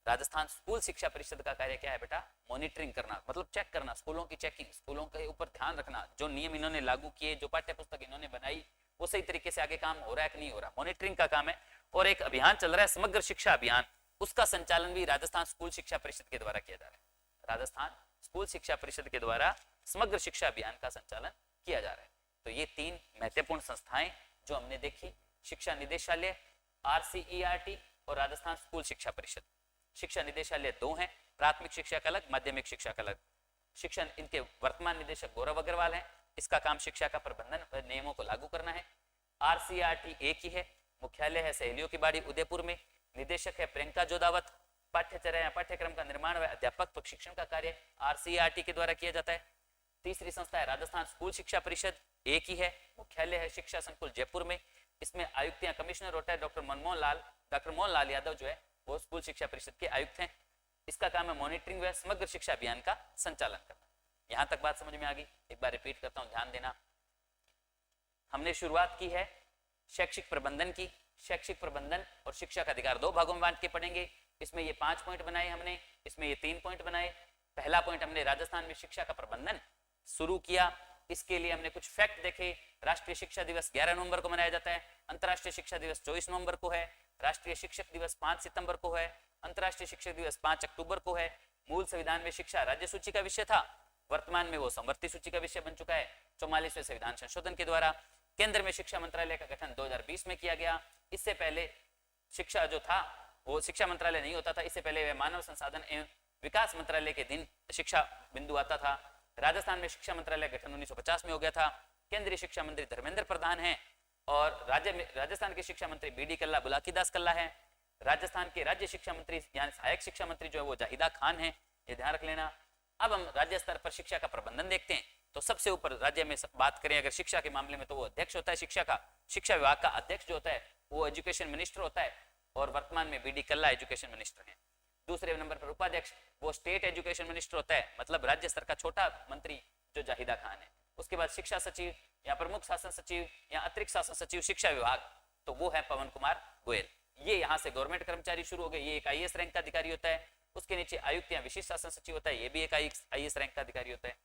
राजस्थान स्कूल शिक्षा परिषद का कार्य क्या है बेटा? मॉनिटरिंग करना, मतलब चेक करना, स्कूलों की चेकिंग, स्कूलों के ऊपर ध्यान रखना, जो नियम इन्होंने लागू किए, जो पाठ्य पुस्तक इन्होंने बनाई, वो सही तरीके से आगे काम हो रहा है कि नहीं हो रहा, मॉनिटरिंग का काम है। और एक अभियान चल रहा है समग्र शिक्षा अभियान, उसका संचालन भी राजस्थान स्कूल शिक्षा परिषद के द्वारा किया जा रहा है। राजस्थान स्कूल शिक्षा परिषद के द्वारा समग्र शिक्षा अभियान का संचालन किया जा रहा है। तो ये 3 महत्वपूर्ण संस्थाएं जो हमने देखी, शिक्षा निदेशालय, RCERT और राजस्थान स्कूल शिक्षा परिषद। शिक्षा निदेशालय 2 हैं, प्राथमिक शिक्षा का अलग, माध्यमिक शिक्षा का अलग। शिक्षा, इनके वर्तमान निदेशक गौरव अग्रवाल हैं, इसका काम शिक्षा का प्रबंधन और नियमों को लागू करना है। RCERT एक ही है, मुख्यालय है सहेलियों की बाड़ी उदयपुर में, निदेशक है प्रियंका जोदावत। पाठ्यचर्या या पाठ्यक्रम का निर्माण व अध्यापक प्रशिक्षण का कार्य RCERT के द्वारा किया जाता है। तीसरी संस्था है राजस्थान स्कूल शिक्षा परिषद, एक ही है, मुख्यालय है शिक्षा संकुल जयपुर में। इसमें आयुक्त या कमिश्नर होता है डॉक्टर मोहन लाल यादव, जो है वो स्कूल शिक्षा परिषद के आयुक्त हैं। इसका काम है मॉनिटरिंग व समग्र शिक्षा अभियान का संचालन करना। यहां तक बात समझ में आ गई? एक बार रिपीट करता हूं, ध्यान देना। हमने शुरुआत की है शैक्षिक प्रबंधन की। शैक्षिक प्रबंधन और शिक्षा का अधिकार 2 भागों में बांट के पढ़ेंगे। इसमें ये 5 पॉइंट बनाए हमने, इसमें ये 3 पॉइंट बनाए। पहला पॉइंट, हमने राजस्थान में शिक्षा का प्रबंधन शुरू किया। इसके लिए हमने कुछ फैक्ट देखे। राष्ट्रीय शिक्षा दिवस 11 नवंबर को मनाया जाता है, अंतर्राष्ट्रीय शिक्षा दिवस 24 नवंबर को है, राष्ट्रीय शिक्षक दिवस 5 सितंबर को है, अंतर्राष्ट्रीय शिक्षक दिवस 5 अक्टूबर को है। मूल संविधान में शिक्षा राज्य सूची का विषय था, वर्तमान में वो समवर्ती सूची का विषय बन चुका है 44वें संविधान संशोधन के द्वारा। केंद्र में शिक्षा मंत्रालय का गठन 2020 में किया गया। इससे पहले शिक्षा जो था वो शिक्षा मंत्रालय नहीं होता था, इससे पहले मानव संसाधन एवं विकास मंत्रालय के दिन शिक्षा बिंदु आता था। राजस्थान में शिक्षा मंत्रालय गठन 1950 में हो गया था। केंद्रीय शिक्षा मंत्री धर्मेंद्र प्रधान हैं और राजस्थान के शिक्षा मंत्री BD कल्ला बुलाकीदास कल्ला है। राजस्थान के राज्य शिक्षा मंत्री यानी सहायक शिक्षा मंत्री जो है वो जाहिदा खान है, ये ध्यान रख लेना। अब हम राज्य स्तर पर शिक्षा का प्रबंधन देखते हैं। तो सबसे ऊपर राज्य में बात करें अगर शिक्षा के मामले में, तो वो अध्यक्ष होता है शिक्षा का, शिक्षा विभाग का अध्यक्ष जो होता है वो एजुकेशन मिनिस्टर होता है और वर्तमान में BD कल्ला एजुकेशन मिनिस्टर है। दूसरे नंबर पर उपाध्यक्ष वो स्टेट एजुकेशन मिनिस्टर होता है, मतलब राज्य स्तर का छोटा मंत्री जो जाहिदा खान है। उसके बाद शिक्षा सचिव या प्रमुख शासन सचिव या अतिरिक्त शासन सचिव शिक्षा विभाग, तो वो है पवन कुमार गोयल। ये यहाँ से गवर्नमेंट कर्मचारी शुरू हो गए, ये एक आईएएस रैंक का अधिकारी होता है। उसके नीचे आयुक्त या विशिष्ट शासन सचिव होता है, ये भी एक आईएएस रैंक का अधिकारी होता है।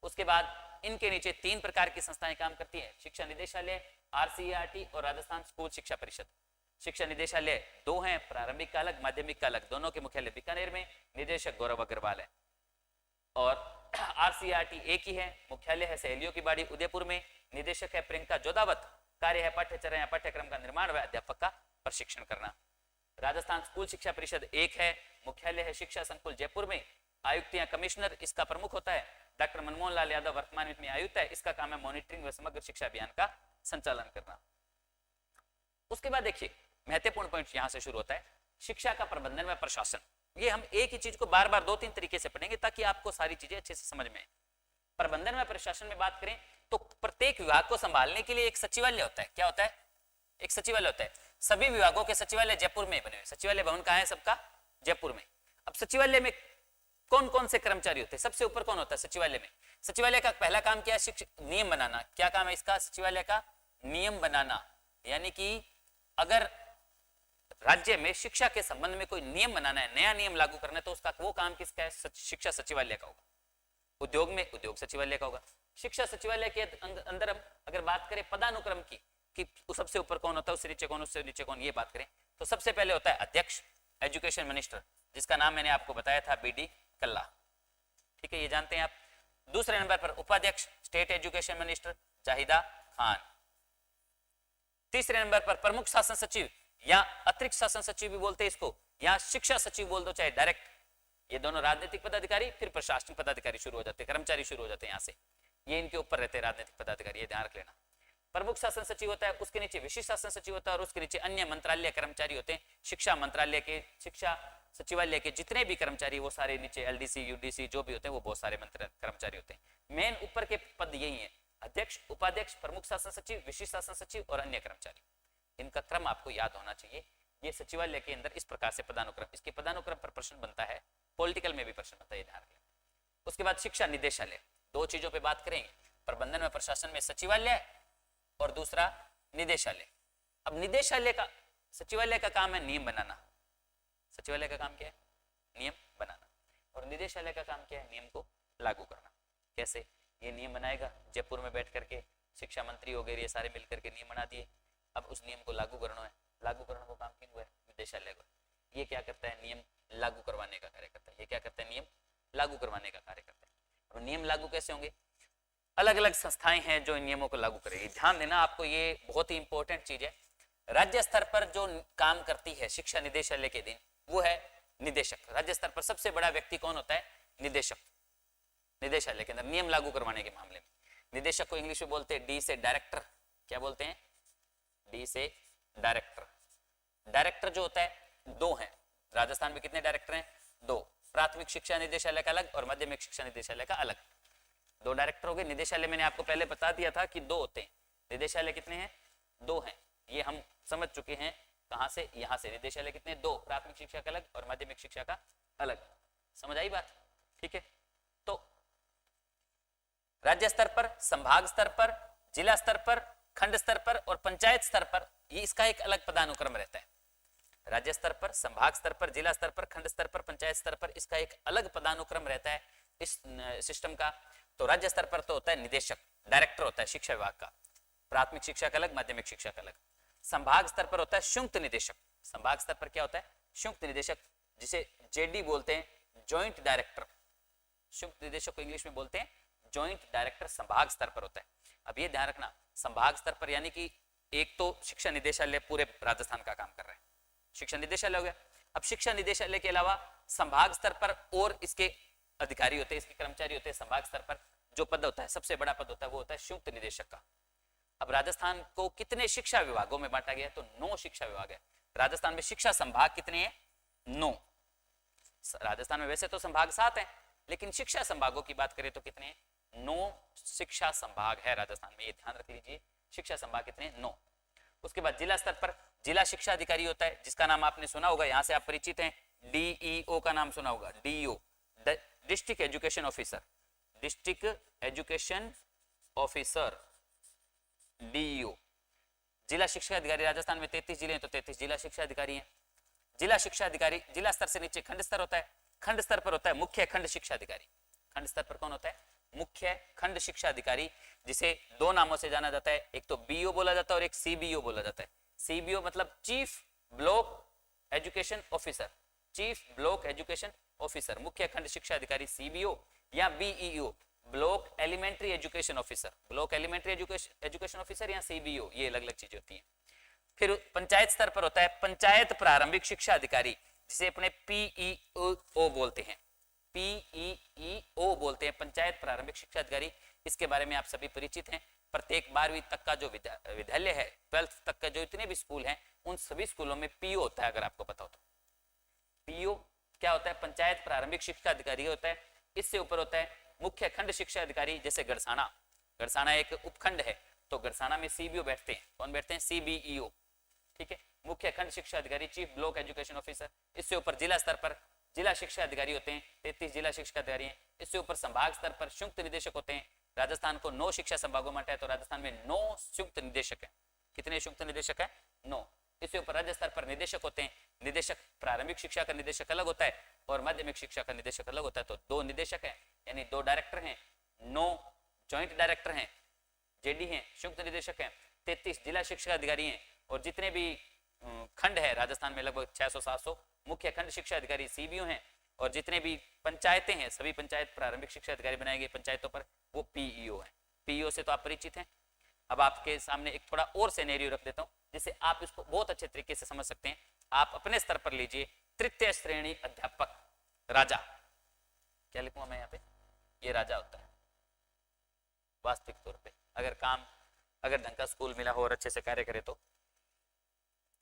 उसके बाद इनके नीचे 3 प्रकार की संस्थाएं काम करती हैं, शिक्षा निदेशालय, आरसीईआरटी और राजस्थान स्कूल शिक्षा परिषद। शिक्षा निदेशालय 2 हैं, प्रारंभिक का अलग, माध्यमिक का अलग, दोनों के मुख्यालय बीकानेर में, निदेशक गौरव अग्रवाल है। और आरसीईआरटी एक ही है, मुख्यालय है सहेलियों की बाड़ी उदयपुर में, निदेशक है प्रियंका जोधावत, कार्य है पाठ्यचर्या या पाठ्यक्रम का निर्माण व अध्यापक का प्रशिक्षण करना। राजस्थान स्कूल शिक्षा परिषद एक है, मुख्यालय है शिक्षा संकुल जयपुर में, आयुक्त या कमिश्नर इसका प्रमुख होता है। डॉक्टर मनमोहन लाल यादव वर्तमान में आयुक्त है, इसका काम है मॉनिटरिंग व समग्र शिक्षा अभियान का संचालन करना। उसके बाद देखिए महत्वपूर्ण पॉइंट यहां से शुरू होता है, शिक्षा का प्रबंधन व प्रशासन। ये हम एक ही चीज को बार बार 2-3 तरीके से पढ़ेंगे ताकि आपको सारी चीजें अच्छे से समझ में आए। प्रबंधन व प्रशासन में बात करें तो प्रत्येक विभाग को संभालने के लिए एक सचिवालय होता है। क्या होता है? एक सचिवालय होता है। सभी विभागों के सचिवालय जयपुर में बने हुए, सचिवालय भवन कहाँ है सबका? जयपुर में। अब सचिवालय में कौन कौन से कर्मचारी होते हैं? सबसे ऊपर कौन होता है सचिवालय में? सचिवालय का पहला काम क्या है? नियम बनाना। क्या काम है इसका? सचिवालय का नियम बनाना। यानी कि अगर राज्य में शिक्षा के संबंध में कोई नियम बनाना है, नया नियम लागू करना है, तो उसका वो काम किसका है? शिक्षा सचिवालय का होगा। उद्योग में उद्योग सचिवालय का होगा। शिक्षा सचिवालय के अंदर हम अगर बात करें पदानुक्रम की कि सबसे ऊपर कौन होता है, उससे नीचे कौन, उससे नीचे कौन, ये बात करें तो सबसे पहले होता है अध्यक्ष, एजुकेशन मिनिस्टर, जिसका नाम मैंने आपको बताया था बीडी कल्ला। ठीक है, ये जानते हैं आप। दूसरे नंबर पर उपाध्यक्ष, state education minister Zahida Khan. तीसरे नंबर पर प्रमुख शासन सचिव या अतिरिक्त शासन सचिव भी बोलते हैं इसको, या शिक्षा सचिव बोल दो चाहे डायरेक्ट। ये दोनों राजनीतिक पदाधिकारी, फिर प्रशासनिक पदाधिकारी शुरू हो जाते हैं, कर्मचारी शुरू हो जाते हैं यहाँ से, ये इनके ऊपर रहते हैं राजनीतिक पदाधिकारी, ये ध्यान रख लेना। प्रमुख शासन सचिव होता है, उसके नीचे विशिष्ट शासन सचिव होता है, और उसके नीचे अन्य मंत्रालय कर्मचारी होते हैं। शिक्षा मंत्रालय के, शिक्षा सचिवालय के जितने भी कर्मचारी वो सारे नीचे एलडीसी यूडीसी जो भी होते हैं वो बहुत सारे कर्मचारी होते हैं। मेन ऊपर के पद यही है, अध्यक्ष, उपाध्यक्ष, प्रमुख शासन सचिव, विशिष्ट शासन सचिव और अन्य कर्मचारी। इनका क्रम आपको याद होना चाहिए। ये सचिवालय के अंदर इस प्रकार से पदानुक्रम, इसके पदानुक्रम पर प्रश्न बनता है, पॉलिटिकल में भी प्रश्न बनता है, ध्यान रखें। उसके बाद शिक्षा निदेशालय, 2 चीजों पे बात करेंगे, प्रबंधन में प्रशासन में सचिवालय और दूसरा निदेशालय। अब निदेशालय का, सचिवालय का काम है नियम बनाना। सचिवालय का काम क्या है? नियम बनाना। और निदेशालय का काम क्या है? नियम को लागू करना। कैसे? ये नियम बनाएगा, जयपुर में बैठ करके शिक्षा मंत्री वगैरह ये सारे मिलकर के नियम बना दिए, अब उस नियम को लागू करना है। लागू करने को काम किन है? निदेशालय को। ये क्या करता है? नियम लागू करवाने का कार्य करता है। ये क्या करता है? नियम लागू करवाने का कार्य करता है। और नियम लागू कैसे होंगे? अलग अलग संस्थाएं हैं जो इन नियमों को लागू करेगी। ध्यान देना, आपको ये बहुत ही इंपॉर्टेंट चीज है। राज्य स्तर पर जो काम करती है शिक्षा निदेशालय के दिन, वो है निदेशक। राज्य स्तर पर सबसे बड़ा व्यक्ति कौन होता है? निदेशक। निदेशालय के अंदर नियम लागू करवाने के मामले में निदेशक को इंग्लिश में बोलते हैं डी से डायरेक्टर। क्या बोलते हैं? डी से डायरेक्टर। डायरेक्टर जो होता है 2 हैं, राजस्थान में कितने डायरेक्टर हैं? 2। प्राथमिक शिक्षा निदेशालय का अलग और माध्यमिक शिक्षा निदेशालय का अलग, 2 डायरेक्टर हो गए। निदेशालय मैंने आपको पहले बता दिया था कि 2 होते हैं। निदेशालय कितने हैं? 2 हैं। ये हम समझ चुके हैं। कहां से? यहां से। निदेशालय कितने? 2, प्राथमिक शिक्षा का अलग और माध्यमिक शिक्षा का अलग। समझ आई बात? ठीक है। तो राज्य स्तर पर, संभाग स्तर पर, जिला स्तर पर, खंड स्तर पर और पंचायत स्तर पर ये इसका एक अलग पदानुक्रम रहता है। राज्य स्तर पर, संभाग स्तर पर, जिला स्तर पर, खंड स्तर पर, पंचायत स्तर पर इसका एक अलग पदानुक्रम रहता है इस सिस्टम का। तो राज्य स्तर पर तो होता है निदेशक, डायरेक्टर होता है शिक्षा विभाग का, प्राथमिक शिक्षा का अलग, माध्यमिक शिक्षा का अलग। संभाग स्तर पर होता है संयुक्त निदेशक। संभाग स्तर पर क्या होता है? संयुक्त निदेशक, जिसे जेडी बोलते हैं, जॉइंट डायरेक्टर। संयुक्त निदेशक को इंग्लिश में बोलते हैं जॉइंट डायरेक्टर, संभाग स्तर पर होता है। अब ये ध्यान रखना, संभाग स्तर पर यानी कि एक तो शिक्षा निदेशालय पूरे राजस्थान का काम कर रहा है, शिक्षा निदेशालय हो गया। अब शिक्षा निदेशालय के अलावा संभाग स्तर पर और इसके अधिकारी होते हैं, इसके कर्मचारी होते हैं। संभाग स्तर पर जो पद होता है, सबसे बड़ा पद होता है, वो होता है संयुक्त निदेशक का। अब राजस्थान को कितने शिक्षा विभागों में बांटा गया? तो 9 शिक्षा विभाग है राजस्थान में। शिक्षा संभाग कितने हैं? 9। राजस्थान में वैसे तो संभाग 7 हैं, लेकिन शिक्षा संभागों की बात करें तो कितने हैं? 9 शिक्षा संभाग है राजस्थान में, ये ध्यान रख लीजिए। शिक्षा संभाग कितने? 9। उसके बाद जिला स्तर पर जिला शिक्षा अधिकारी होता है, जिसका नाम आपने सुना होगा, यहां से आप परिचित हैं, डीईओ का नाम सुना होगा, DEO, district education officer. District education officer DEO. जिला शिक्षा अधिकारी राजस्थान में 33 जिले हैं तो 33 जिला शिक्षा अधिकारी हैं। जिला शिक्षा अधिकारी जिला स्तर से नीचे खंड स्तर होता है, खंड स्तर पर होता है मुख्य खंड शिक्षा अधिकारी। खंड स्तर पर कौन होता है? मुख्य खंड शिक्षा अधिकारी, जिसे दो नामों से जाना जाता है, एक तो बीओ बोला जाता है और एक सीबीओ बोला जाता है। सीबीओ मतलब chief block education officer, chief block education officer, मुख्य खंड शिक्षा अधिकारी सीबीओ, या BEO block elementary education officer, block elementary education officer या सीबीओ, ये अलग अलग चीजें होती हैं। फिर पंचायत स्तर पर होता है पंचायत प्रारंभिक शिक्षा अधिकारी, जिसे अपने पीईओ बोलते हैं, पीईओ बोलते हैं, पंचायत प्रारंभिक शिक्षा अधिकारी। इसके बारे में आप सभी परिचित हैं। प्रत्येक 12वीं तक का जो विद्यालय है, 12th तक का जो इतने भी स्कूल हैं, उन सभी स्कूलों में पीओ होता है, अगर आपको पता हो तो। पीओ क्या होता है? पंचायत प्रारंभिक शिक्षा अधिकारी होता है। इससे ऊपर होता है मुख्य खंड शिक्षा अधिकारी, जैसे गड़साना, गड़साना एक उपखंड है तो गड़साना में सीबीओ बैठते हैं। कौन बैठते हैं? सीबीईओ, ठीक है, मुख्य खंड शिक्षा अधिकारी, चीफ ब्लॉक एजुकेशन ऑफिसर। इससे ऊपर जिला स्तर पर जिला शिक्षा अधिकारी होते हैं, 33 जिला शिक्षा अधिकारी हैं। इससे ऊपर संभाग स्तर पर संयुक्त निदेशक होते हैं। राजस्थान को 9 शिक्षा संभागों में है तो राजस्थान में 9 संयुक्त निदेशक है। कितने संयुक्त निदेशक है? 9। इससे ऊपर राज्य स्तर पर निदेशक होते हैं। निदेशक प्रारंभिक शिक्षा का निदेशक अलग होता है और माध्यमिक शिक्षा का निदेशक अलग होता है, तो 2 निदेशक है, यानी 2 डायरेक्टर हैं, 9 ज्वाइंट डायरेक्टर हैं, जेडी हैं, संयुक्त निदेशक हैं, 33 जिला शिक्षा अधिकारी हैं, और जितने भी खंड है राजस्थान में लगभग 600-700 मुख्य खंड शिक्षा अधिकारी सीबीओ हैं, और जितने भी पंचायतें हैं सभी पंचायत प्रारंभिक शिक्षा अधिकारी बनाए गए पंचायतों पर, वो पीईओ है। पीईओ से तो आप परिचित हैं। अब आपके सामने एक थोड़ा और सिनेरियो रख देता हूं जिससे आप इसको बहुत अच्छे तरीके से समझ सकते हैं। आप अपने स्तर पर लीजिए, तृतीय श्रेणी अध्यापक राजा, क्या लिखूंगा मैं यहाँ पे? ये राजा होता है वास्तविक तौर पे, अगर ढंग का स्कूल मिला हो और अच्छे से कार्य करे तो।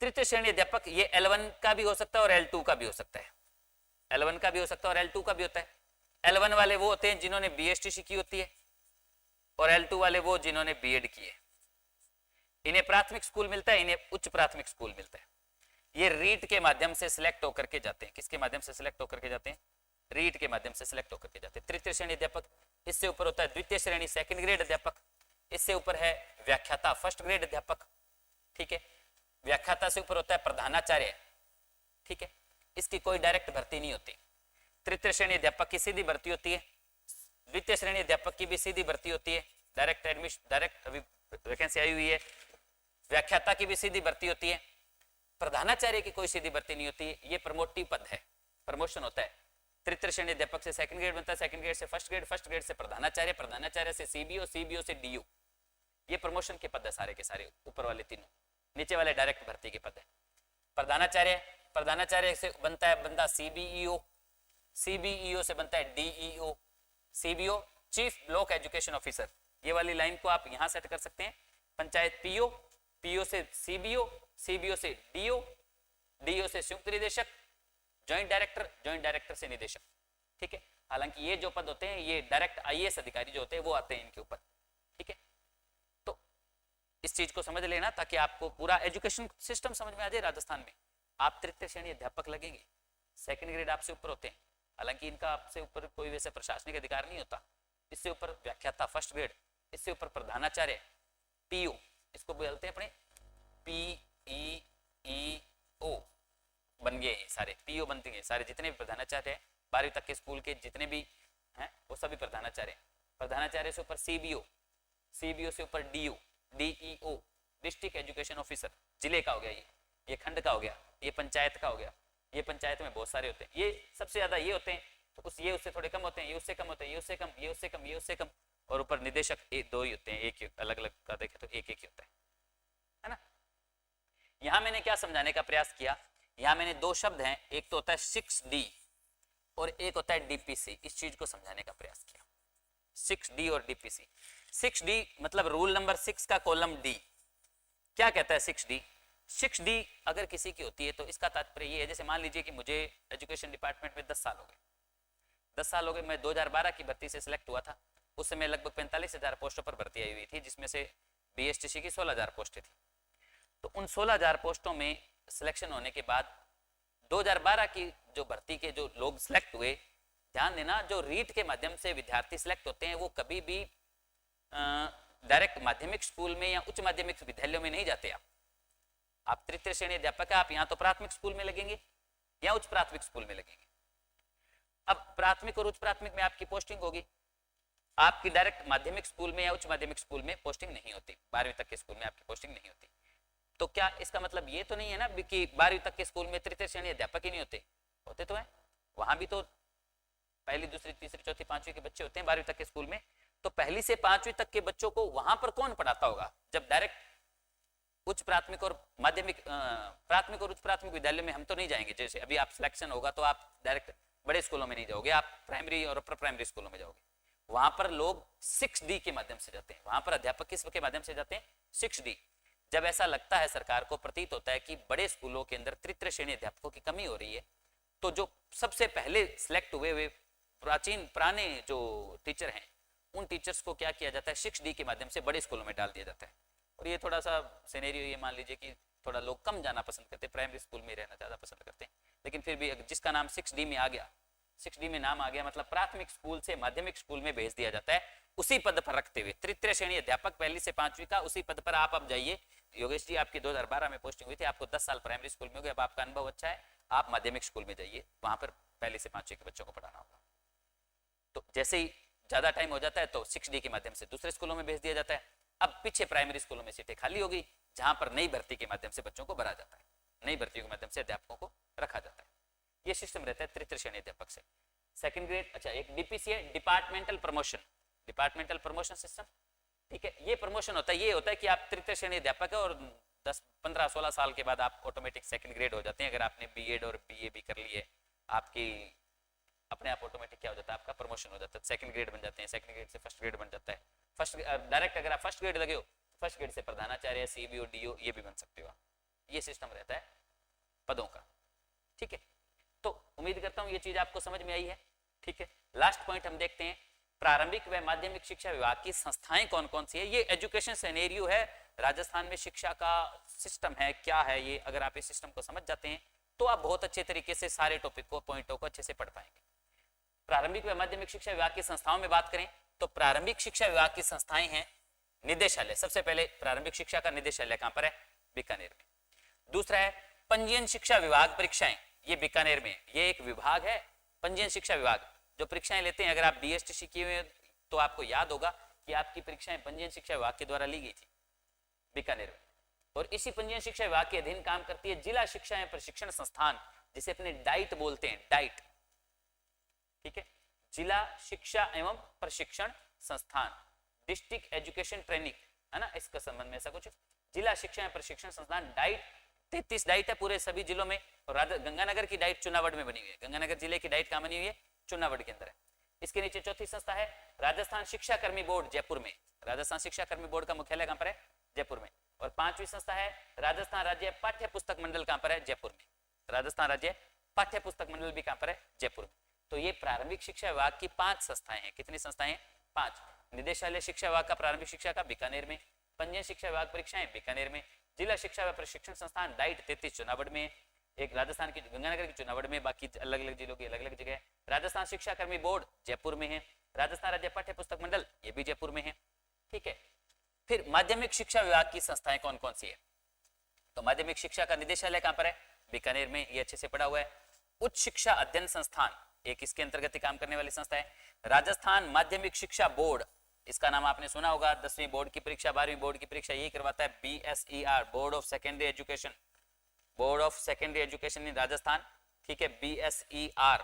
तृतीय श्रेणी अध्यापक ये L1 का भी हो सकता है और L2 का भी हो सकता है, L1 का भी हो सकता है और L2 का भी होता है। L1 वाले वो होते हैं जिन्होंने BSTC की होती है, और L2 वाले वो जिन्होंने बीएड की है। इन्हें प्राथमिक स्कूल मिलता है, इन्हें उच्च प्राथमिक स्कूल मिलता है। ये रीट के माध्यम से सिलेक्ट होकर के जाते हैं। किसके माध्यम से सिलेक्ट होकर के जाते हैं? रीट के माध्यम से सिलेक्ट होकर के जाते हैं। तृतीय श्रेणी अध्यापक, इससे ऊपर होता है द्वितीय श्रेणी सेकंड ग्रेड अध्यापक, इससे ऊपर है व्याख्याता फर्स्ट ग्रेड अध्यापक, ठीक है। व्याख्याता से ऊपर होता है प्रधानाचार्य, ठीक है, इसकी कोई डायरेक्ट भर्ती नहीं होती। तृतीय श्रेणी अध्यापक की सीधी भर्ती होती है, द्वितीय श्रेणी अध्यापक की भी सीधी भर्ती होती है, डायरेक्ट एडमिशन, डायरेक्ट अभी वैकेंसी आई हुई है। व्याख्याता की भी सीधी भर्ती होती है, प्रधानाचार्य की कोई सीधी भर्ती नहीं होती है, ये प्रमोटिव पद है, प्रमोशन होता है। तृतीय श्रेणी अध्यापक से सेकंड ग्रेड बनता है, सेकंड ग्रेड से फर्स्ट ग्रेड, फर्स्ट ग्रेड से प्रधानाचार्य, प्रधानाचार्य से सीबीओ, सीबीओ से डीओ। ये प्रमोशन के पद है सारे के सारे, ऊपर वाले तीनों, नीचे वाले डायरेक्ट भर्ती के पद है। प्रधानाचार्य, प्रधानाचार्य से बनता है बंदा सीबीईओ, सीबीईओ से बनता है DEO, CBO chief block education officer. ये वाली लाइन को आप यहां सेट कर सकते हैं। पंचायत पीओ, पीओ से सीबीओ, सीबीओ से डीओ, डीओ से संयुक्त निदेशक, जॉइंट डायरेक्टर, जॉइंट डायरेक्टर से निदेशक, ठीक है। हालांकि ये जो पद होते हैं ये डायरेक्ट आईएएस अधिकारी जो होते हैं वो आते हैं इनके ऊपर, ठीक है। तो इस चीज को समझ लेना ताकि आपको पूरा एजुकेशन सिस्टम समझ में आ जाए। राजस्थान में आप तृतीय श्रेणी अध्यापक लगेंगे, सेकंड ग्रेड आपसे ऊपर होते हैं, हालांकि इनका आपसे ऊपर कोई वैसे प्रशासनिक अधिकार नहीं होता। इससे ऊपर व्याख्याता फर्स्ट ग्रेड, इससे ऊपर प्रधानाचार्य, पीओ, इसको बोलते हैं अपने पीईओ बन गए हैं सारे, पीओ बनते हैं सारे जितने भी प्रधानाचार्य हैं 12वीं तक के स्कूल के जितने भी हैं वो सभी प्रधानाचार्य। प्रधानाचार्य से ऊपर सीबीओ, सीबीओ से ऊपर DO, DEO district education officer, जिले का हो गया, ये खंड का हो गया, ये पंचायत का हो गया। ये पंचायत में बहुत सारे होते हैं, ये सबसे ज्यादा ये होते हैं, तो ये उससे थोड़े कम होते हैं, ये उससे कम होते हैं, ये उससे कम, ये उससे कम, ये उससे कम, और ऊपर निदेशक 2 ही होते हैं, एक अलग अलग का देखे तो एक ही होता है ना। यहां मैंने क्या समझाने का प्रयास किया, यहां मैंने 2 शब्द हैं, एक तो होता है 6D और एक होता है डीपीसी, इस चीज को समझाने का प्रयास किया। 6D और डीपीसी। 6D मतलब रूल नंबर 6 का कॉलम डी। क्या कहता है 6D? 6D अगर किसी की होती है तो इसका तात्पर्य ये है, जैसे मान लीजिए कि मुझे एजुकेशन डिपार्टमेंट में 10 साल हो गए, 10 साल हो गए, मैं 2012 की भर्ती से सिलेक्ट हुआ था। उस समय लगभग 45,000 पोस्टों पर भर्ती आई हुई थी, जिसमें से बीएसटीसी की 16,000 पोस्टें थी। तो उन 16,000 पोस्टों में सिलेक्शन होने के बाद 2012 की जो भर्ती के जो लोग सिलेक्ट हुए, ध्यान देना जो रीट के माध्यम से विद्यार्थी सिलेक्ट होते हैं वो कभी भी डायरेक्ट माध्यमिक स्कूल में या उच्च माध्यमिक विद्यालयों में नहीं जाते आप तृतीय श्रेणी अध्यापक है, आप यहाँ तो प्राथमिक स्कूल में लगेंगे या उच्च प्राथमिक स्कूल में लगेंगे। अब प्राथमिक और उच्च प्राथमिक में आपकी पोस्टिंग होगी, आपकी डायरेक्ट माध्यमिक स्कूल में या उच्च माध्यमिक स्कूल में पोस्टिंग नहीं होती, 12वीं तक के स्कूल में आपकी पोस्टिंग नहीं होती। तो क्या इसका मतलब ये तो नहीं है ना कि 12वीं तक के स्कूल में तृतीय श्रेणी अध्यापक ही नहीं होते, होते तो है, वहां भी तो पहली दूसरी तीसरी चौथी पांचवी के बच्चे होते हैं 12वीं तक के स्कूल में। तो पहली से 5वीं तक के बच्चों को वहां पर कौन पढ़ाता होगा, जब डायरेक्ट उच्च प्राथमिक और माध्यमिक प्राथमिक और उच्च प्राथमिक विद्यालय में हम तो नहीं जाएंगे। जैसे अभी आप सिलेक्शन होगा तो आप डायरेक्ट बड़े स्कूलों में नहीं जाओगे, आप प्राइमरी और अपर प्राइमरी स्कूलों में जाओगे। वहां पर लोग 6D के माध्यम से जाते हैं, वहां पर अध्यापक किस के माध्यम से जाते हैं, 6D। जब ऐसा लगता है, सरकार को प्रतीत होता है कि बड़े स्कूलों के अंदर तृतीय श्रेणी अध्यापकों की कमी हो रही है, तो जो सबसे पहले सिलेक्ट हुए वे प्राचीन पुराने जो टीचर हैं, उन टीचर्स को क्या किया जाता है, 6D के माध्यम से बड़े स्कूलों में डाल दिया जाता है। और ये थोड़ा सा सिनेरियो ये मान लीजिए कि थोड़ा लोग कम जाना पसंद करते हैं, प्राइमरी स्कूल में रहना ज्यादा पसंद करते हैं, लेकिन फिर भी जिसका नाम 6D में आ गया, 6D में नाम आ गया मतलब प्राथमिक स्कूल से माध्यमिक स्कूल में भेज दिया जाता है, उसी पद पर रखते हुए तृतीय श्रेणी अध्यापक पहली से 5वीं का उसी पद पर आप अब जाइए। योगेश जी आपकी 2012 में पोस्टिंग हुई थी, आपको 10 साल प्राइमरी स्कूल में हो गया, अब आपका अनुभव अच्छा है, आप माध्यमिक स्कूल में जाइए, वहां पर पहली से 5वीं के बच्चों को पढ़ाना होगा। तो जैसे ही ज्यादा टाइम हो जाता है तो 6D के माध्यम से दूसरे स्कूलों में भेज दिया जाता है। अब पीछे प्राइमरी स्कूलों में सीटें खाली हो गई, जहां पर नई भर्ती के माध्यम से बच्चों को भरा जाता है, नई भर्तियों के माध्यम से अध्यापकों को रखा जाता है। ये सिस्टम रहता है तृतीय श्रेणी अध्यापक से। सेकंड ग्रेड, अच्छा एक DPC है, departmental promotion, departmental promotion system, ठीक है। ये प्रमोशन होता है, ये होता है कि आप तृतीय श्रेणी अध्यापक है और 10, 15, 16 साल के बाद आप ऑटोमेटिक सेकंड ग्रेड हो जाते हैं। अगर आपने B.Ed और BA भी कर ली है, आपकी अपने आप ऑटोमेटिक क्या हो जाता है, आपका प्रमोशन हो जाता है, सेकंड ग्रेड बन जाते हैं, सेकंड ग्रेड से फर्स्ट ग्रेड बन जाता है, फर्स्ट डायरेक्ट अगर आप फर्स्ट ग्रेड लगे हो तो फर्स्ट ग्रेड से प्रधानाचार्य, CBO, DO ये भी बन सकते हो। ये सिस्टम रहता है पदों का, ठीक है। तो उम्मीद करता हूं ये चीज आपको समझ में आई है, ठीक है। लास्ट पॉइंट हम देखते हैं, प्रारंभिक व माध्यमिक शिक्षा विभाग की संस्थाएं कौन कौन सी है। ये एजुकेशन सिनेरियो है, राजस्थान में शिक्षा का सिस्टम है क्या है ये, अगर आप इस सिस्टम को समझ जाते हैं तो आप बहुत अच्छे तरीके से सारे टॉपिक को, पॉइंटों को अच्छे से पढ़ पाएंगे। प्रारंभिक व माध्यमिक शिक्षा विभाग की संस्थाओं में बात करें तो प्रारंभिक शिक्षा विभाग की संस्थाएं हैं निदेशालय, सबसे पहले प्रारंभिक शिक्षा का निदेशालय कहां पर है, बीकानेर में। दूसरा है पंजीयन शिक्षा विभाग परीक्षाएं, ये बीकानेर में, ये एक विभाग है पंजीयन शिक्षा विभाग, जो परीक्षाएं लेते हैं। अगर आप BSTC किए हुए तो आपको याद होगा कि आपकी परीक्षाएं पंजीयन शिक्षा विभाग के द्वारा ली गई थी बीकानेर में। और इसी पंजीयन शिक्षा विभाग के अधीन काम करती है जिला शिक्षा एवं प्रशिक्षण संस्थान, जिसे अपने डाइट बोलते हैं, डाइट, ठीक है, जिला शिक्षा एवं प्रशिक्षण संस्थान, डिस्ट्रिक्ट एजुकेशन ट्रेनिंग, है ना, इसका संबंध में ऐसा कुछ, जिला शिक्षा एवं प्रशिक्षण संस्थान। डाइट 33 डाइट है पूरे सभी जिलों में, और गंगानगर की डाइट चुनावड़ में बनी हुई है, गंगानगर जिले की डाइट कहां बनी हुई है, चुनावड़ के अंदर है। इसके नीचे चौथी संस्था है राजस्थान शिक्षा कर्मी बोर्ड, जयपुर में, राजस्थान शिक्षा कर्मी बोर्ड का मुख्यालय कहां पर है, जयपुर में। और 5वीं संस्था है राजस्थान राज्य पाठ्य पुस्तक मंडल, कहां पर है, जयपुर में, राजस्थान राज्य पाठ्य पुस्तक मंडल भी कहां पर है, जयपुर में। तो ये प्रारंभिक शिक्षा विभाग की 5 संस्थाएं हैं। कितनी संस्थाएं, 5। निदेशालय शिक्षा विभाग का प्रारंभिक शिक्षा का बीकानेर में, पंजीयन शिक्षा विभाग परीक्षाएं बीकानेर में, जिला शिक्षा व प्रशिक्षण संस्थान डाइट 33 चुनावड़ में, एक राजस्थान की गंगानगर की चुनावड़ में, बाकी अलग अलग जिलों की अलग अलग जगह। राजस्थान शिक्षा कर्मी बोर्ड जयपुर में है, राजस्थान राज्य पाठ्य पुस्तक मंडल ये भी जयपुर में है, ठीक है। फिर माध्यमिक शिक्षा विभाग की संस्थाएं कौन कौन सी है, तो माध्यमिक शिक्षा का निदेशालय कहां पर है, बीकानेर में, ये अच्छे से पढ़ा हुआ है। उच्च शिक्षा अध्ययन संस्थान एक इसके अंतर्गत काम करने वाली संस्था है। राजस्थान माध्यमिक शिक्षा बोर्ड, इसका नाम आपने सुना होगा, 10वीं बोर्ड की परीक्षा, 12वीं बोर्ड की परीक्षा यही करवाता है, BSER, board of secondary education, board of secondary education in Rajasthan, ठीक है, BSER,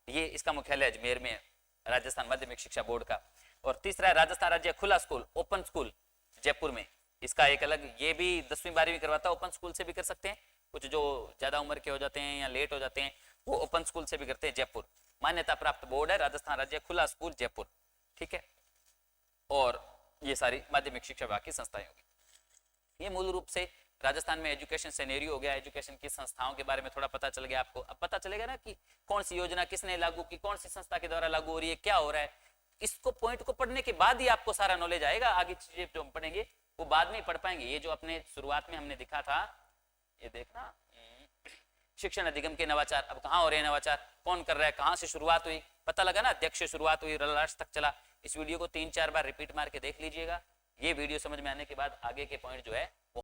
ये इसका मुख्यालय अजमेर में है, राजस्थान माध्यमिक शिक्षा बोर्ड का। और तीसरा है राजस्थान राज्य खुला स्कूल, ओपन स्कूल, जयपुर में, इसका एक अलग, ये भी 10वीं 12वीं करवाता है, ओपन स्कूल से भी कर सकते हैं, कुछ जो ज्यादा उम्र के हो जाते हैं या लेट हो जाते हैं वो ओपन स्कूल से भी करते हैं। जयपुर मान्यता प्राप्त बोर्ड है, राजस्थान राज्य खुला स्कूल जयपुर, ठीक है। और ये सारी माध्यमिक शिक्षा विभाग की संस्थाएं होगी। ये मूल रूप से राजस्थान में एजुकेशन सिनेरियो हो गया, एजुकेशन की संस्थाओं के बारे में थोड़ा पता चल गया आपको। अब पता चलेगा ना कि कौन सी योजना किसने लागू की, कौन सी संस्था के द्वारा लागू हो रही है, क्या हो रहा है। इसको पॉइंट को पढ़ने के बाद ही आपको सारा नॉलेज आएगा, आगे चीजें जो हम पढ़ेंगे वो बाद में पढ़ पाएंगे। ये जो अपने शुरुआत में हमने दिखा था, ये देखना, शिक्षण अधिगम के नवाचार, अब कहाँ हो रहे हैं नवाचार, कौन कर रहा है, कहाँ से शुरुआत हुई, पता लगा ना, अध्यक्ष से शुरुआत हुई, लास्ट तक चला। इस वीडियो को 3-4 बार रिपीट मार के देख लीजिएगा, ये वीडियो समझ में आने के बाद आगे के पॉइंट जो है वो